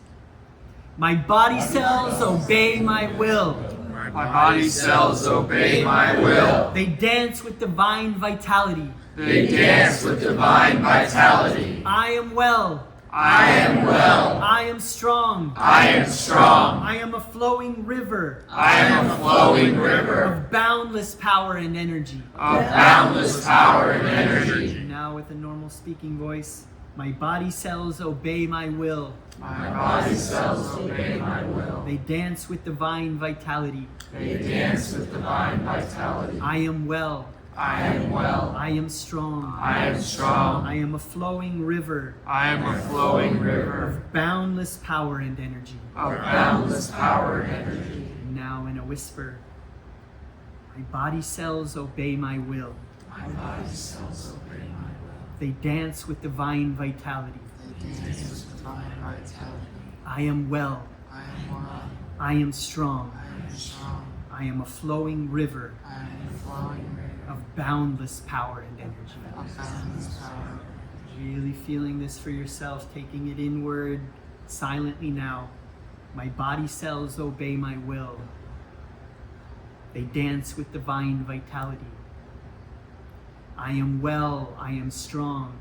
My body cells obey my will. My body cells obey my will. They dance with divine vitality. They dance with divine vitality. I am well. I am well. I am strong. I am strong. I am a flowing river. I am a flowing river Of boundless power and energy. of boundless power and energy. Now with a normal speaking voice. My body cells obey my will. My body cells obey my will. They dance with divine vitality. They dance with divine vitality. I am well. I am well. I am strong. I am strong. I am a flowing river I am a flowing river of boundless power and energy. of boundless power and energy. Now in a whisper. My body cells obey my will. My body cells obey my will. They dance with divine vitality. They dance with divine vitality. I am well. I am well. I am strong. I am strong. I am a flowing river I am a flowing river of boundless power and energy. of boundless power. Really feeling this for yourself, taking it inward silently now. My body cells obey my will. They dance with divine vitality. I am well, I am strong.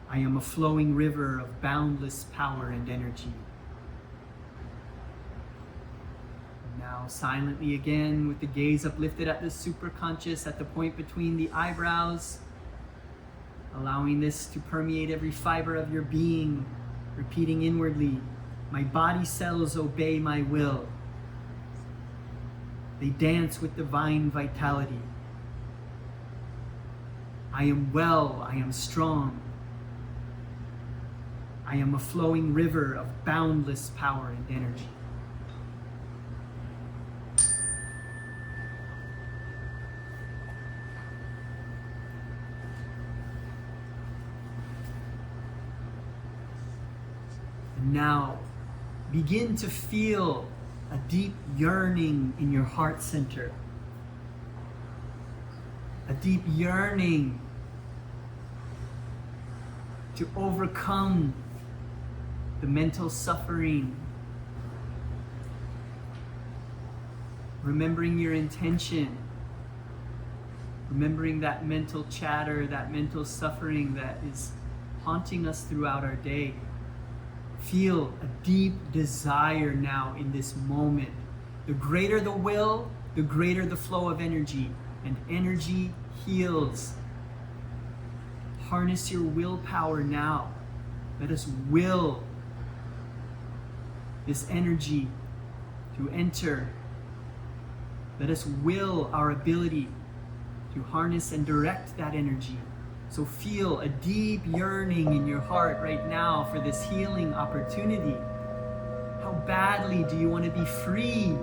I am a flowing river of boundless power and energy. Now silently again with the gaze uplifted at the superconscious at the point between the eyebrows, allowing this to permeate every fiber of your being, repeating inwardly, my body cells obey my will. They dance with divine vitality. I am well, I am strong. I am a flowing river of boundless power and energy. Now, begin to feel a deep yearning in your heart center. A deep yearning to overcome the mental suffering. Remembering your intention. Remembering that mental chatter, that mental suffering that is haunting us throughout our day. Feel a deep desire now in this moment. The greater the will, the greater the flow of energy. And energy heals. Harness your willpower now. Let us will this energy to enter. Let us will our ability to harness and direct that energy. So feel a deep yearning in your heart right now for this healing opportunity. How badly do you want to be freed?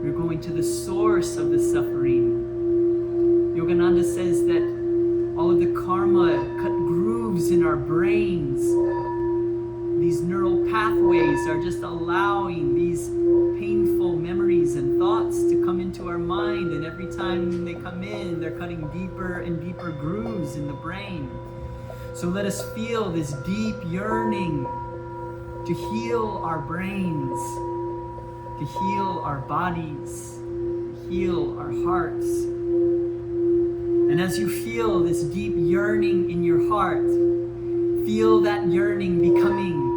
We're going to the source of the suffering. Yogananda says that all of the karma cut grooves in our brains. These neural pathways are just allowing these painful memories and thoughts to come into our mind, and every time they come in, they're cutting deeper and deeper grooves in the brain. So let us feel this deep yearning to heal our brains, to heal our bodies, to heal our hearts. And as you feel this deep yearning in your heart, feel that yearning becoming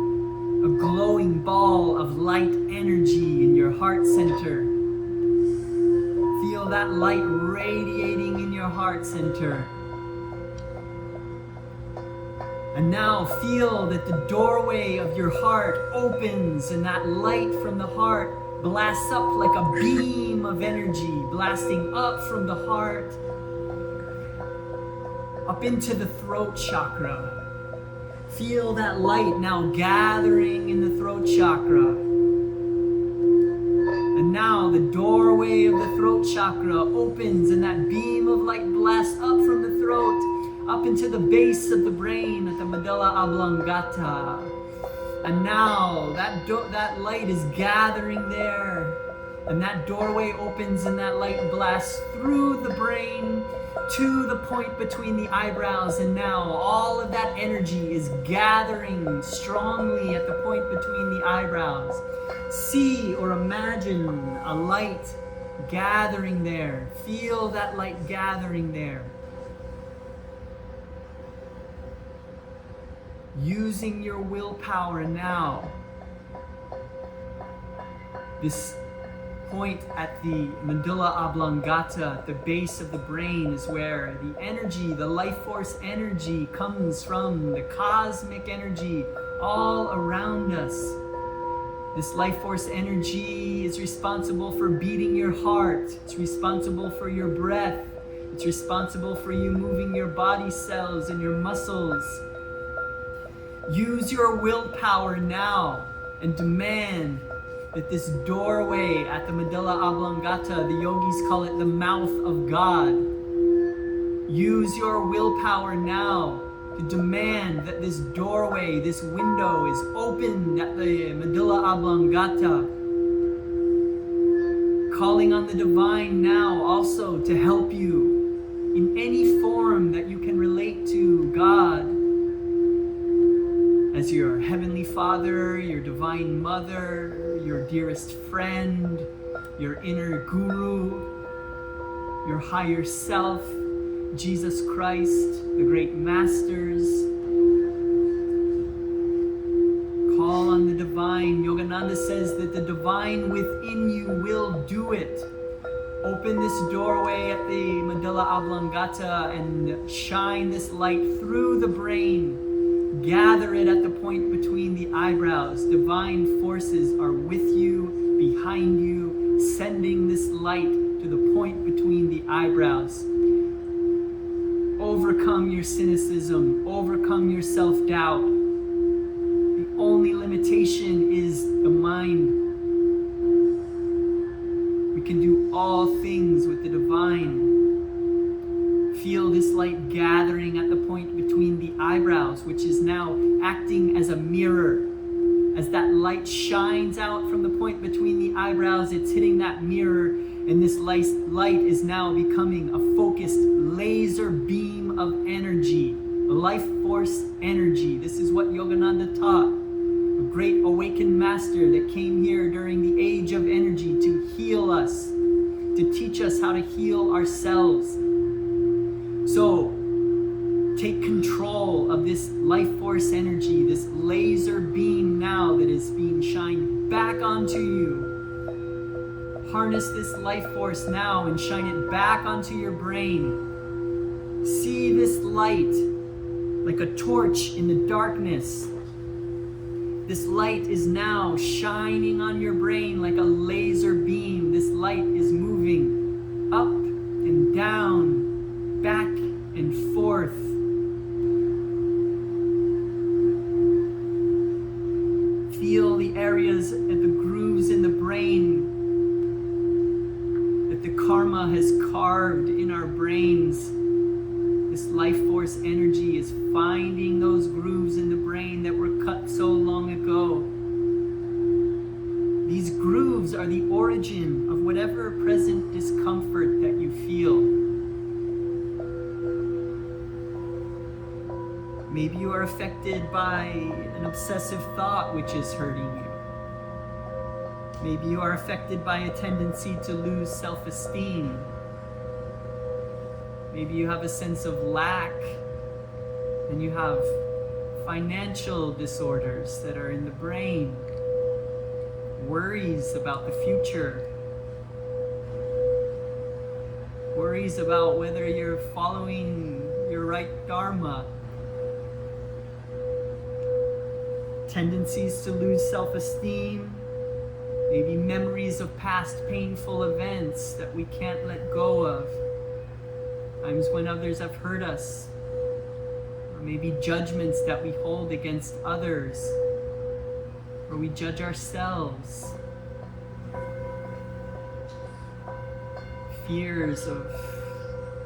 a glowing ball of light energy in your heart center. Feel that light radiating in your heart center. And now feel that the doorway of your heart opens, and that light from the heart blasts up like a beam of energy, blasting up from the heart, up into the throat chakra. Feel that light now gathering in the throat chakra. And now the doorway of the throat chakra opens, and that beam of light blasts up from the throat, up into the base of the brain at the medulla oblongata. And now that light is gathering there, and that doorway opens, and that light blasts through the brain to the point between the eyebrows. And now all of that energy is gathering strongly at the point between the eyebrows. See or imagine a light gathering there. Feel that light gathering there. Using your willpower now. This point at the medulla oblongata, at the base of the brain, is where the energy, the life force energy, comes from, the cosmic energy all around us. This life force energy is responsible for beating your heart. It's responsible for your breath. It's responsible for you moving your body cells and your muscles. Use your willpower now and demand that this doorway at the medulla oblongata, the yogis call it the mouth of God. Use your willpower now to demand that this doorway, this window, is opened at the medulla oblongata. Calling on the divine now also to help you in any form that you can relate to God as your heavenly Father, your divine mother, your dearest friend, your inner guru, your higher self, Jesus Christ, the great masters. Call on the divine. Yogananda says that the divine within you will do it. Open this doorway at the medulla oblongata and shine this light through the brain. Gather it at the point between the eyebrows. Divine forces are with you, behind you, sending this light to the point between the eyebrows. Overcome your cynicism, overcome your self-doubt. The only limitation is the mind. We can do all things with the divine. Feel this light gathering at the point between the eyebrows, which is now acting as a mirror. As that light shines out from the point between the eyebrows, it's hitting that mirror, and this light is now becoming a focused laser beam of energy, a life force energy. This is what Yogananda taught, a great awakened master that came here during the age of energy to heal us, to teach us how to heal ourselves. So, take control of this life force energy, this laser beam now that is being shined back onto you. Harness this life force now and shine it back onto your brain. See this light like a torch in the darkness. This light is now shining on your brain like a laser beam. This light is moving up and down, back and forth. Feel the areas and the grooves in the brain that the karma has carved in our brains. This life force energy is finding those grooves in the brain that were cut so long ago. These grooves are the origin of whatever present discomfort that you feel. Maybe you are affected by an obsessive thought which is hurting you. Maybe you are affected by a tendency to lose self-esteem. Maybe you have a sense of lack, and you have financial disorders that are in the brain, worries about the future, worries about whether you're following your right dharma, tendencies to lose self-esteem, maybe memories of past painful events that we can't let go of, times when others have hurt us, or maybe judgments that we hold against others, or we judge ourselves, fears of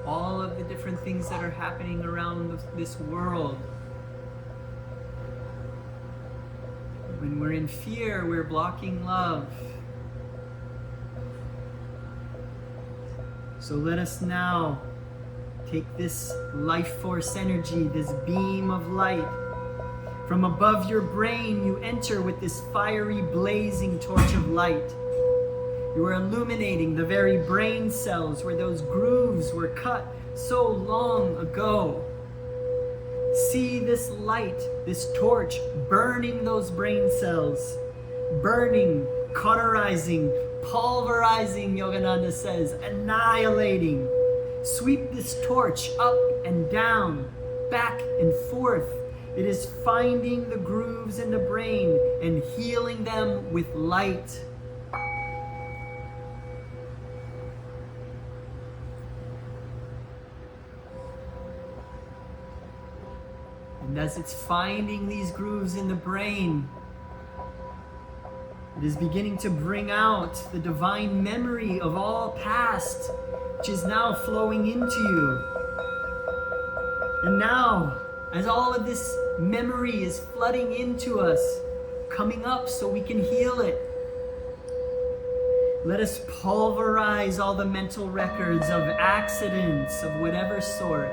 all of the different things that are happening around this world. When we're in fear, we're blocking love. So let us now take this life force energy, this beam of light. From above your brain, you enter with this fiery, blazing torch of light. You are illuminating the very brain cells where those grooves were cut so long ago. See this light, this torch, burning those brain cells, burning, cauterizing, pulverizing, Yogananda says, annihilating. Sweep this torch up and down, back and forth. It is finding the grooves in the brain and healing them with light. And as it's finding these grooves in the brain, it is beginning to bring out the divine memory of all past, which is now flowing into you. And now, as all of this memory is flooding into us, coming up so we can heal it, let us pulverize all the mental records of accidents of whatever sort,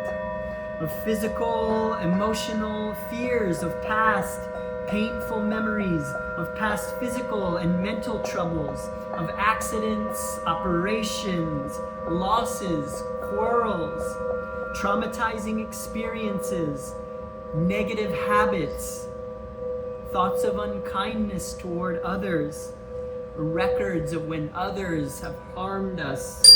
of physical, emotional fears of past painful memories, of past physical and mental troubles, of accidents, operations, losses, quarrels, traumatizing experiences, negative habits, thoughts of unkindness toward others, records of when others have harmed us.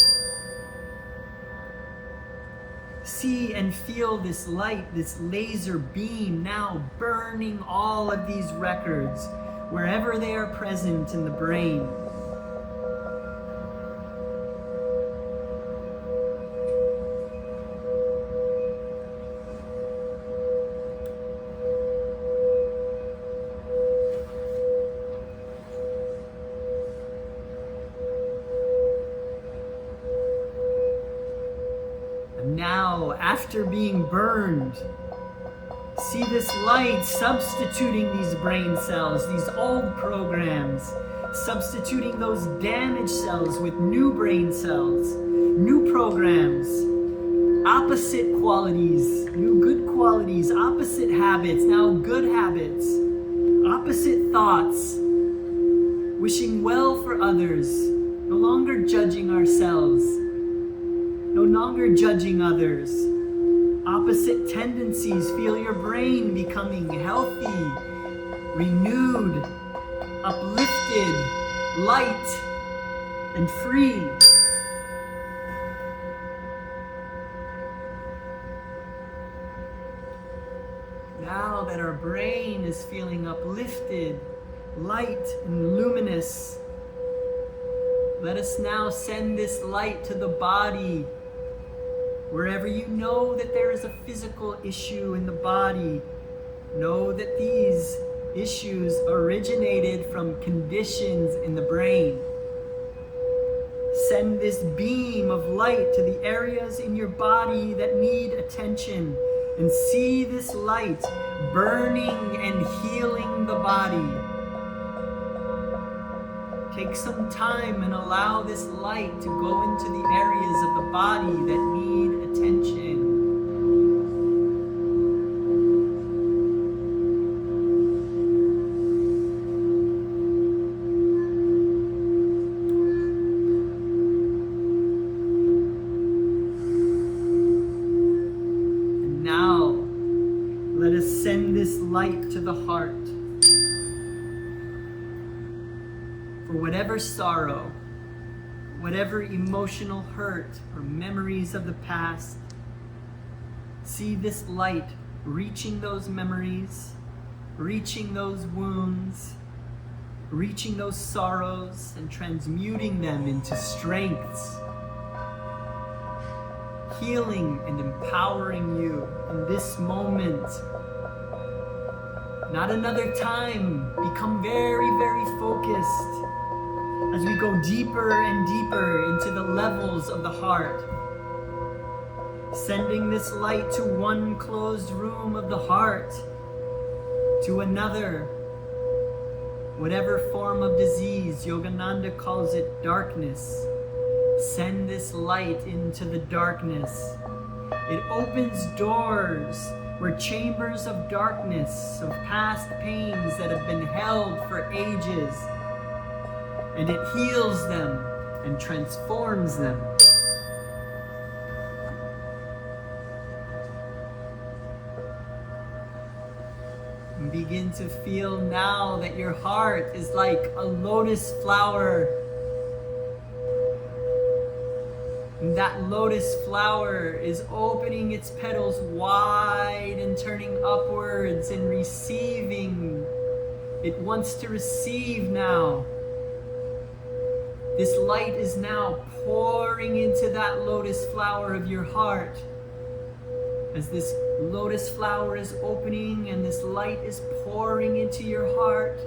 See and feel this light, this laser beam now burning all of these records wherever they are present in the brain. Now, after being burned. See this light substituting these brain cells, these old programs, substituting those damaged cells with new brain cells, new programs, opposite qualities, new good qualities, opposite habits, now good habits, opposite thoughts, wishing well for others, no longer judging ourselves, no longer judging others. Opposite tendencies, feel your brain becoming healthy, renewed, uplifted, light, and free. Now that our brain is feeling uplifted, light, and luminous, let us now send this light to the body. Wherever you know that there is a physical issue in the body, know that these issues originated from conditions in the brain. Send this beam of light to the areas in your body that need attention, and see this light burning and healing the body. Take some time and allow this light to go into the areas of the body that need attention. And now, let us send this light to the heart. For whatever sorrow, whatever emotional hurt or memories of the past, see this light reaching those memories, reaching those wounds, reaching those sorrows, and transmuting them into strengths, healing and empowering you in this moment. Not another time. Become very, very focused as we go deeper and deeper into the levels of the heart. Sending this light to one closed room of the heart, to another. Whatever form of disease, Yogananda calls it darkness. Send this light into the darkness. It opens doors where chambers of darkness, of past pains that have been held for ages, and it heals them and transforms them. And begin to feel now that your heart is like a lotus flower. And that lotus flower is opening its petals wide and turning upwards and receiving. It wants to receive now. This light is now pouring into that lotus flower of your heart. As this lotus flower is opening and this light is pouring into your heart,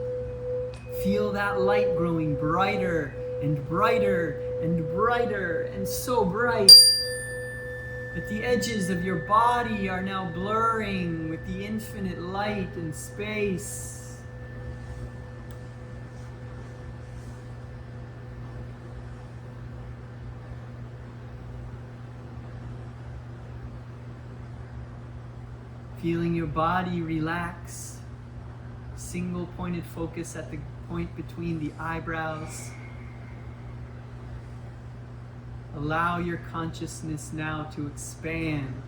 feel that light growing brighter and brighter and brighter, and so bright that the edges of your body are now blurring with the infinite light and space. Feeling your body relax, single pointed focus at the point between the eyebrows. Allow your consciousness now to expand.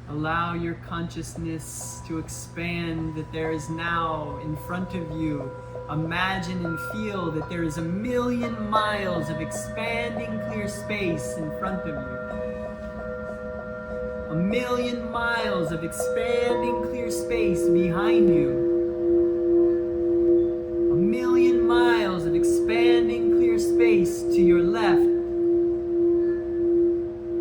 Allow your consciousness to expand, that there is now in front of you. Imagine and feel that there is 1,000,000 miles of expanding clear space in front of you. 1,000,000 miles of expanding clear space behind you. 1,000,000 miles of expanding clear space to your left.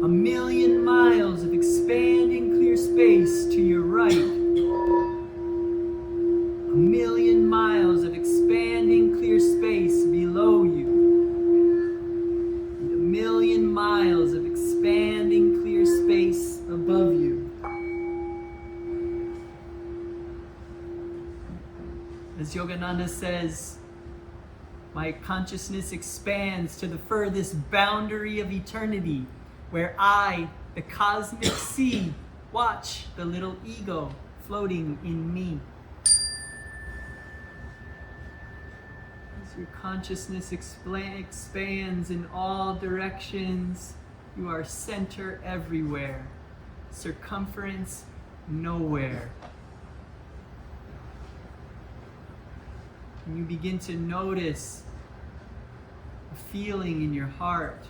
1,000,000 miles of expanding clear space to your right. 1,000,000 miles of expanding clear space below you. And 1,000,000 miles of expanding As Yogananda says, my consciousness expands to the furthest boundary of eternity, where I, the cosmic sea, watch the little ego floating in me. As your consciousness expands in all directions, you are center everywhere, circumference nowhere. And you begin to notice a feeling in your heart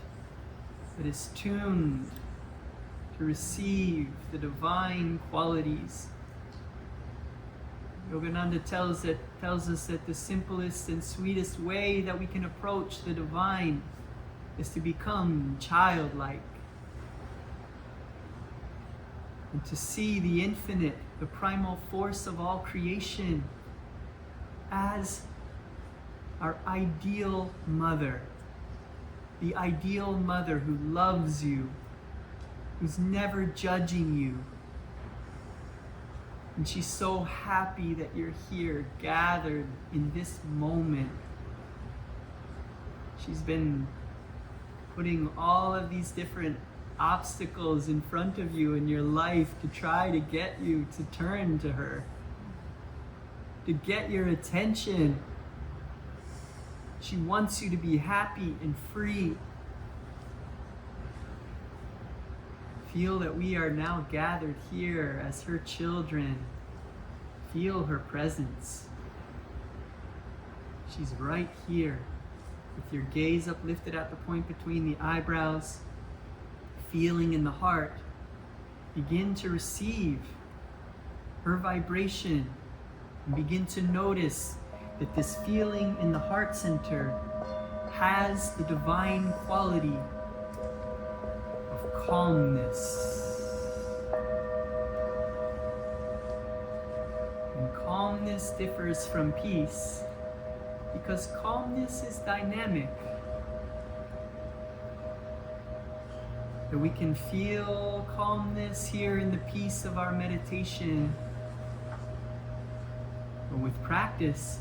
that is tuned to receive the divine qualities. Yogananda tells us that the simplest and sweetest way that we can approach the divine is to become childlike and to see the infinite, the primal force of all creation, as our ideal mother, the ideal mother who loves you, who's never judging you. And she's so happy that you're here, gathered in this moment. She's been putting all of these different obstacles in front of you in your life to try to get you to turn to her, to get your attention. She wants you to be happy and free. Feel that we are now gathered here as her children. Feel her presence. She's right here, with your gaze uplifted at the point between the eyebrows, feeling in the heart. Begin to receive her vibration and begin to notice that this feeling in the heart center has the divine quality of calmness. And calmness differs from peace because calmness is dynamic. That we can feel calmness here in the peace of our meditation. But with practice,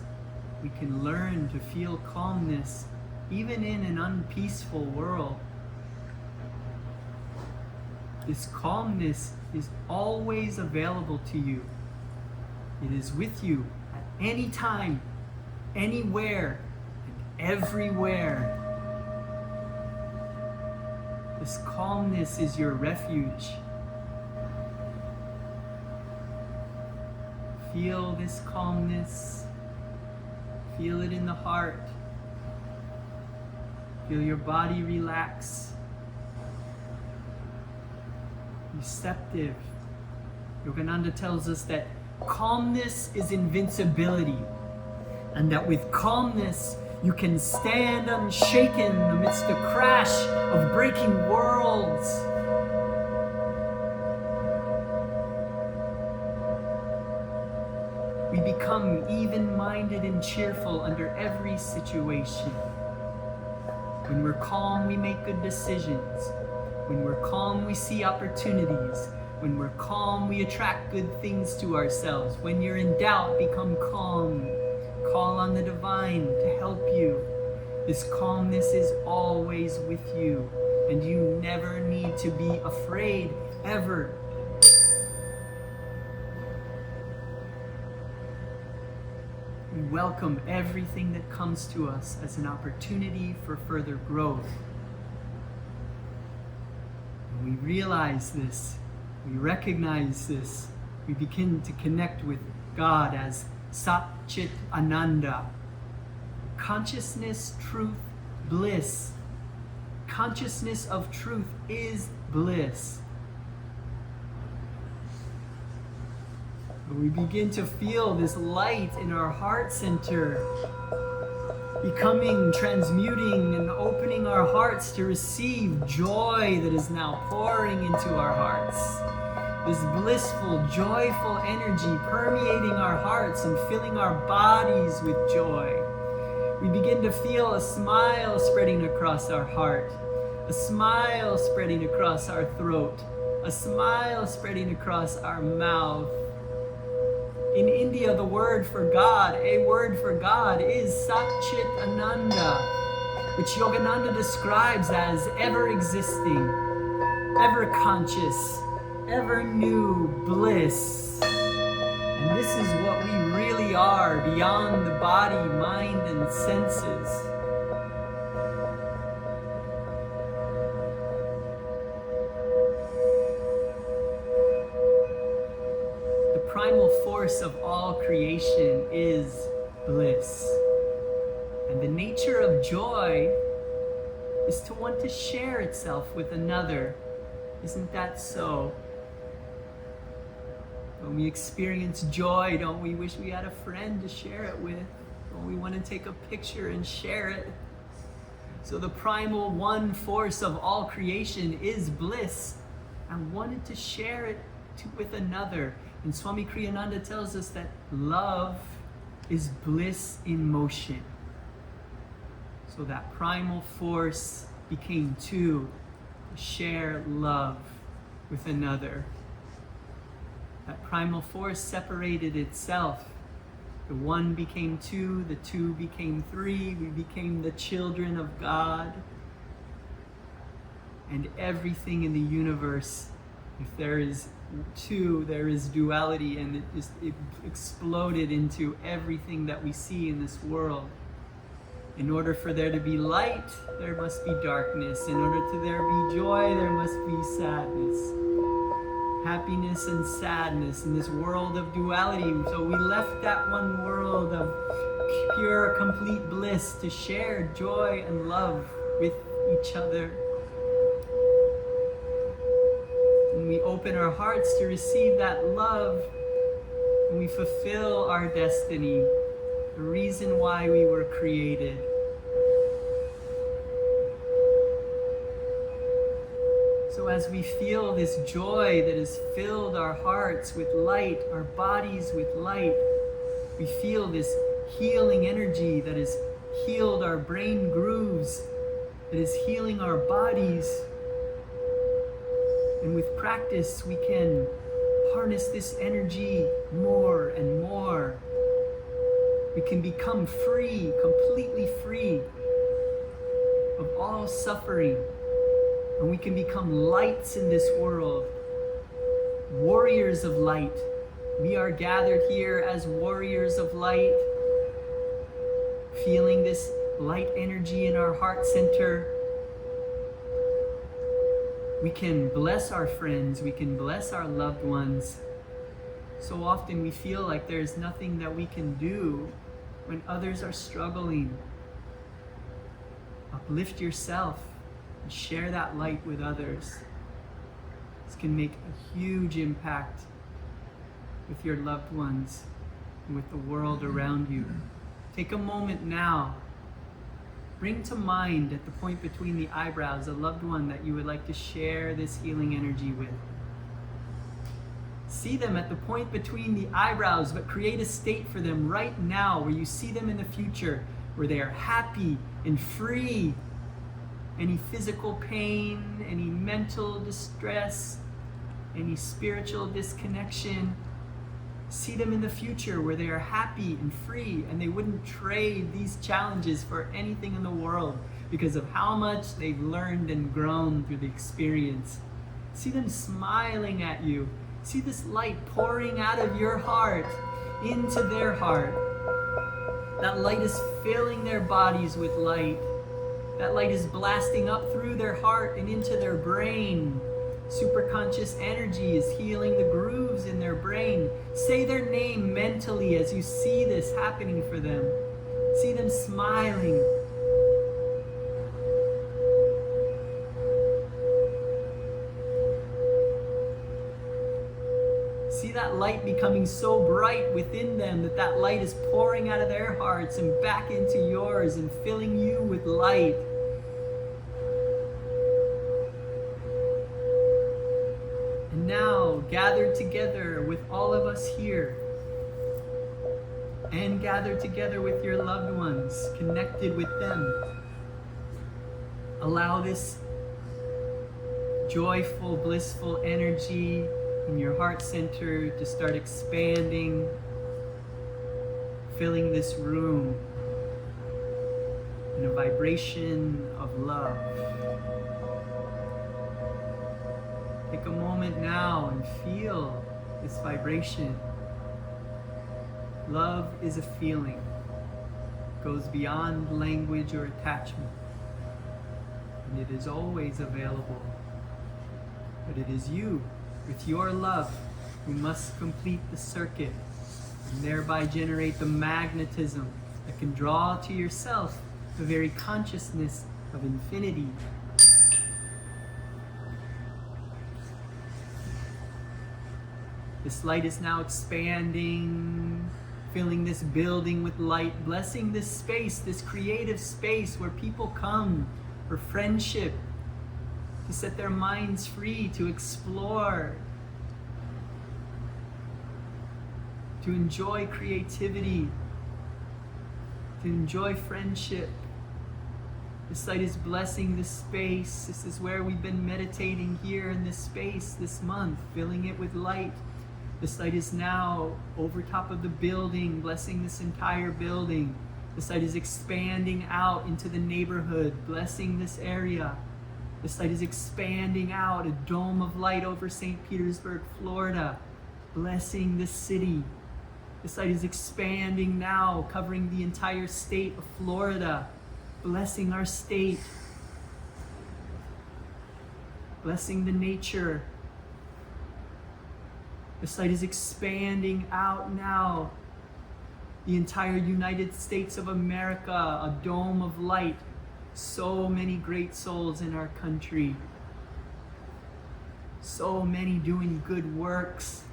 we can learn to feel calmness even in an unpeaceful world. This calmness is always available to you. It is with you at any time, anywhere, and everywhere. This calmness is your refuge. Feel this calmness. Feel it in the heart. Feel your body relax. Receptive. Yogananda tells us that calmness is invincibility, and that with calmness you can stand unshaken amidst the crash of breaking worlds. We become even-minded and cheerful under every situation. When we're calm, we make good decisions. When we're calm, we see opportunities. When we're calm, we attract good things to ourselves. When you're in doubt, become calm. Call on the divine to help you. This calmness is always with you, and you never need to be afraid, ever. We welcome everything that comes to us as an opportunity for further growth. When we realize this, we recognize this, we begin to connect with God as Sat Chit Ananda. Consciousness, truth, bliss. Consciousness of truth is bliss. We begin to feel this light in our heart center, becoming, transmuting, and opening our hearts to receive joy that is now pouring into our hearts. This blissful, joyful energy permeating our hearts and filling our bodies with joy. We begin to feel a smile spreading across our heart, a smile spreading across our throat, a smile spreading across our mouth. In India, the word for God, a word for God, is Satchit Ananda, which Yogananda describes as ever-existing, ever-conscious, ever-new bliss. And this is what we really are, beyond the body, mind, and senses. The primal force of all creation is bliss. And the nature of joy is to want to share itself with another. Isn't that so? When we experience joy, don't we wish we had a friend to share it with? Don't we want to take a picture and share it? So the primal one force of all creation is bliss, and wanted to share it with another. And Swami Kriyananda tells us that love is bliss in motion. So that primal force became two, to share love with another. That primal force separated itself. The one became two, the two became three, we became the children of God. And everything in the universe, if there is two, there is duality, and it exploded into everything that we see in this world. In order for there to be light, there must be darkness. In order for there to be joy, there must be sadness. Happiness and sadness in this world of duality. So we left that one world of pure, complete bliss to share joy and love with each other. And we open our hearts to receive that love, and we fulfill our destiny, the reason why we were created. So as we feel this joy that has filled our hearts with light, our bodies with light, we feel this healing energy that has healed our brain grooves, that is healing our bodies. And with practice, we can harness this energy more and more. We can become free, completely free of all suffering. And we can become lights in this world, warriors of light. We are gathered here as warriors of light, feeling this light energy in our heart center. We can bless our friends, we can bless our loved ones. So often we feel like there's nothing that we can do when others are struggling. Uplift yourself. Share that light with others. This can make a huge impact with your loved ones and with the world around you. Take a moment now. Bring to mind at the point between the eyebrows a loved one that you would like to share this healing energy with. See them at the point between the eyebrows, but create a state for them right now where you see them in the future, where they are happy and free. Any physical pain, any mental distress, any spiritual disconnection. See them in the future where they are happy and free, and they wouldn't trade these challenges for anything in the world because of how much they've learned and grown through the experience. See them smiling at you. See this light pouring out of your heart into their heart. That light is filling their bodies with light. That light is blasting up through their heart and into their brain. Superconscious energy is healing the grooves in their brain. Say their name mentally as you see this happening for them. See them smiling. See that light becoming so bright within them that that light is pouring out of their hearts and back into yours and filling you with light. And now, gathered together with all of us here, and gathered together with your loved ones, connected with them, allow this joyful, blissful energy in your heart center to start expanding filling this room in a vibration of love. Take a moment now and feel this vibration. Love is a feeling. It goes beyond language or attachment. And it is always available. But it is you, with your love, who must complete the circuit and thereby generate the magnetism that can draw to yourself the very consciousness of infinity. This light is now expanding, filling this building with light, blessing this space, this creative space where people come for friendship, to set their minds free, to explore, to enjoy creativity, to enjoy friendship. This light is blessing this space. This is where we've been meditating here in this space this month, filling it with light. This light is now over top of the building, blessing this entire building. This light is expanding out into the neighborhood, blessing this area. This light is expanding out, a dome of light over St. Petersburg, Florida, blessing this city. This light is expanding now, covering the entire state of Florida, blessing our state, blessing the nature. This light is expanding out now, the entire United States of America, a dome of light. So many great souls in our country. So many doing good works.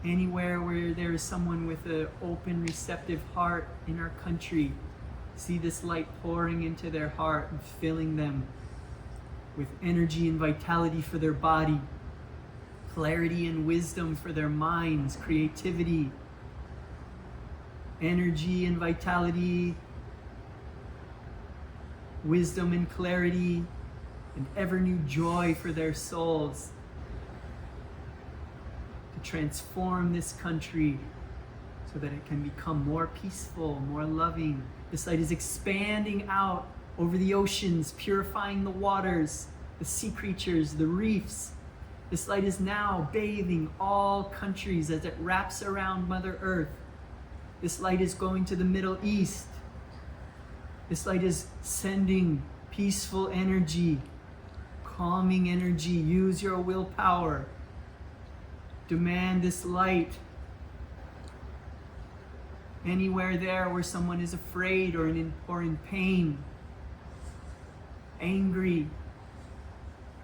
Anywhere where there is someone with an open, receptive heart in our country, see this light pouring into their heart and filling them with energy and vitality for their body, clarity and wisdom for their minds, creativity, energy and vitality, wisdom and clarity, and ever new joy for their souls, to transform this country so that it can become more peaceful, more loving. This light is expanding out over the oceans, purifying the waters, the sea creatures, the reefs. This light is now bathing all countries as it wraps around Mother Earth. This light is going to the Middle East. This light is sending peaceful energy, calming energy. Use your willpower. Demand this light. Anywhere there where someone is afraid or in pain, angry,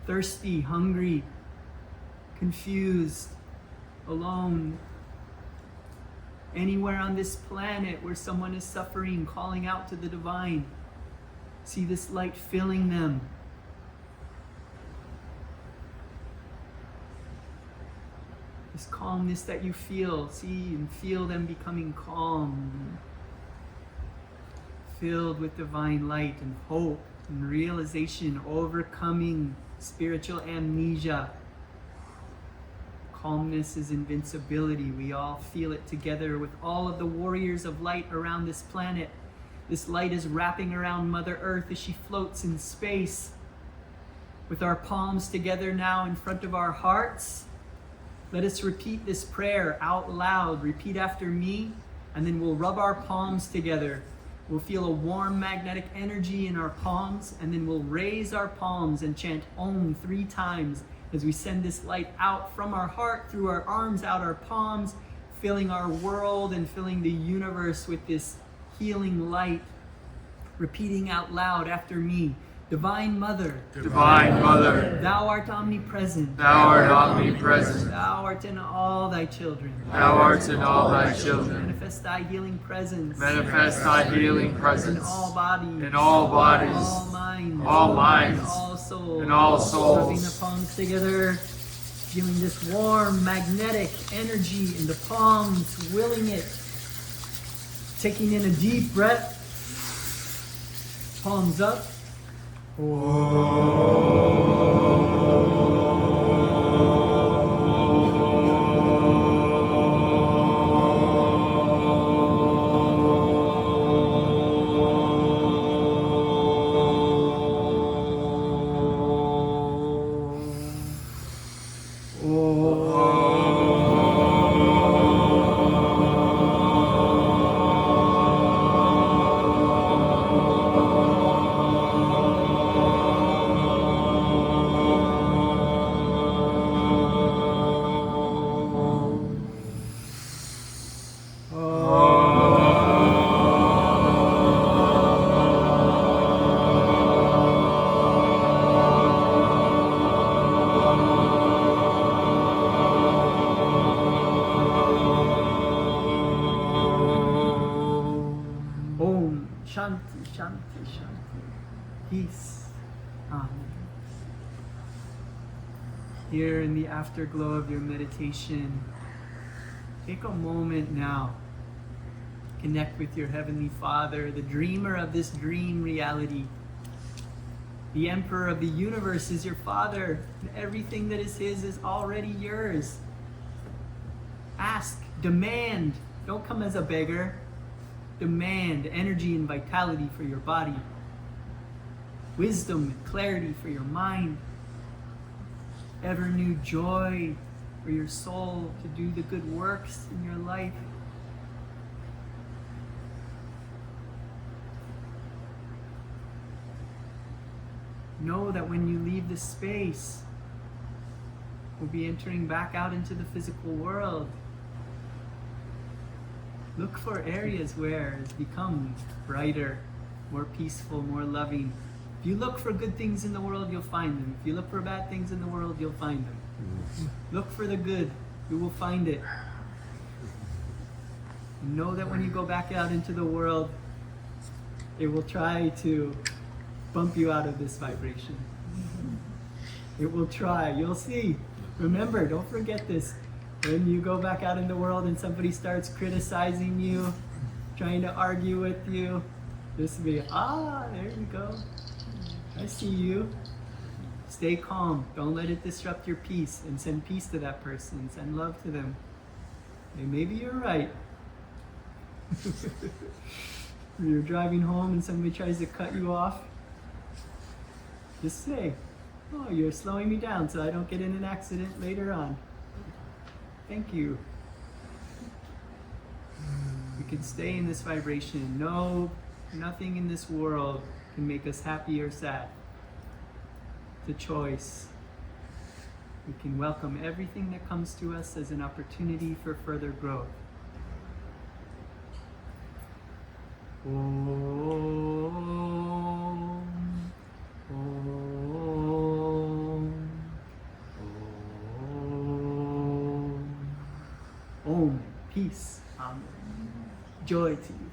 thirsty, hungry, confused, alone. Anywhere on this planet where someone is suffering, calling out to the divine. See this light filling them. This calmness that you feel, see and feel them becoming calm. Filled with divine light and hope and realization, overcoming spiritual amnesia. Calmness is invincibility. We all feel it together with all of the warriors of light around this planet. This light is wrapping around Mother Earth as she floats in space. With our palms together now in front of our hearts, let us repeat this prayer out loud. Repeat after me, and then we'll rub our palms together. We'll feel a warm magnetic energy in our palms, and then we'll raise our palms and chant Om 3 times as we send this light out from our heart, through our arms, out our palms, filling our world and filling the universe with this healing light. Repeating out loud after me. Divine Mother, Divine Mother, Thou art omnipresent. Thou art omnipresent. Thou art in all thy children. Thou art in all thy children. Manifest thy healing presence. Manifest thy healing In presence all bodies. in all bodies, All minds. all minds, In all souls. in all Rubbing the souls. palms together. Feeling this warm magnetic energy in the palms. Willing it. Taking in a deep breath. Palms up. Shanti, Shanti, Shanti. Peace. Amen. Here in the afterglow of your meditation, take a moment now. Connect with your Heavenly Father, the dreamer of this dream reality. The Emperor of the universe is your Father, and everything that is His is already yours. Ask, demand. Don't come as a beggar. Demand energy and vitality for your body. Wisdom and clarity for your mind. Ever new joy for your soul to do the good works in your life. Know that when you leave this space, we'll be entering back out into the physical world. Look for areas where it's become brighter, more peaceful, more loving. If you look for good things in the world, you'll find them. If you look for bad things in the world, you'll find them. Look for the good, you will find it. Know that when you go back out into the world, it will try to bump you out of this vibration. It will try, you'll see. Remember, don't forget this. When you go back out in the world and somebody starts criticizing you, trying to argue with you, just be, there you go. I see you. Stay calm. Don't let it disrupt your peace, and send peace to that person. Send love to them. And maybe you're right. You're driving home and somebody tries to cut you off. Just say, oh, you're slowing me down so I don't get in an accident later on. Thank you. We can stay in this vibration. No, nothing in this world can make us happy or sad. It's a choice. We can welcome everything that comes to us as an opportunity for further growth. Om. Om. Peace. Amen. Joy to you.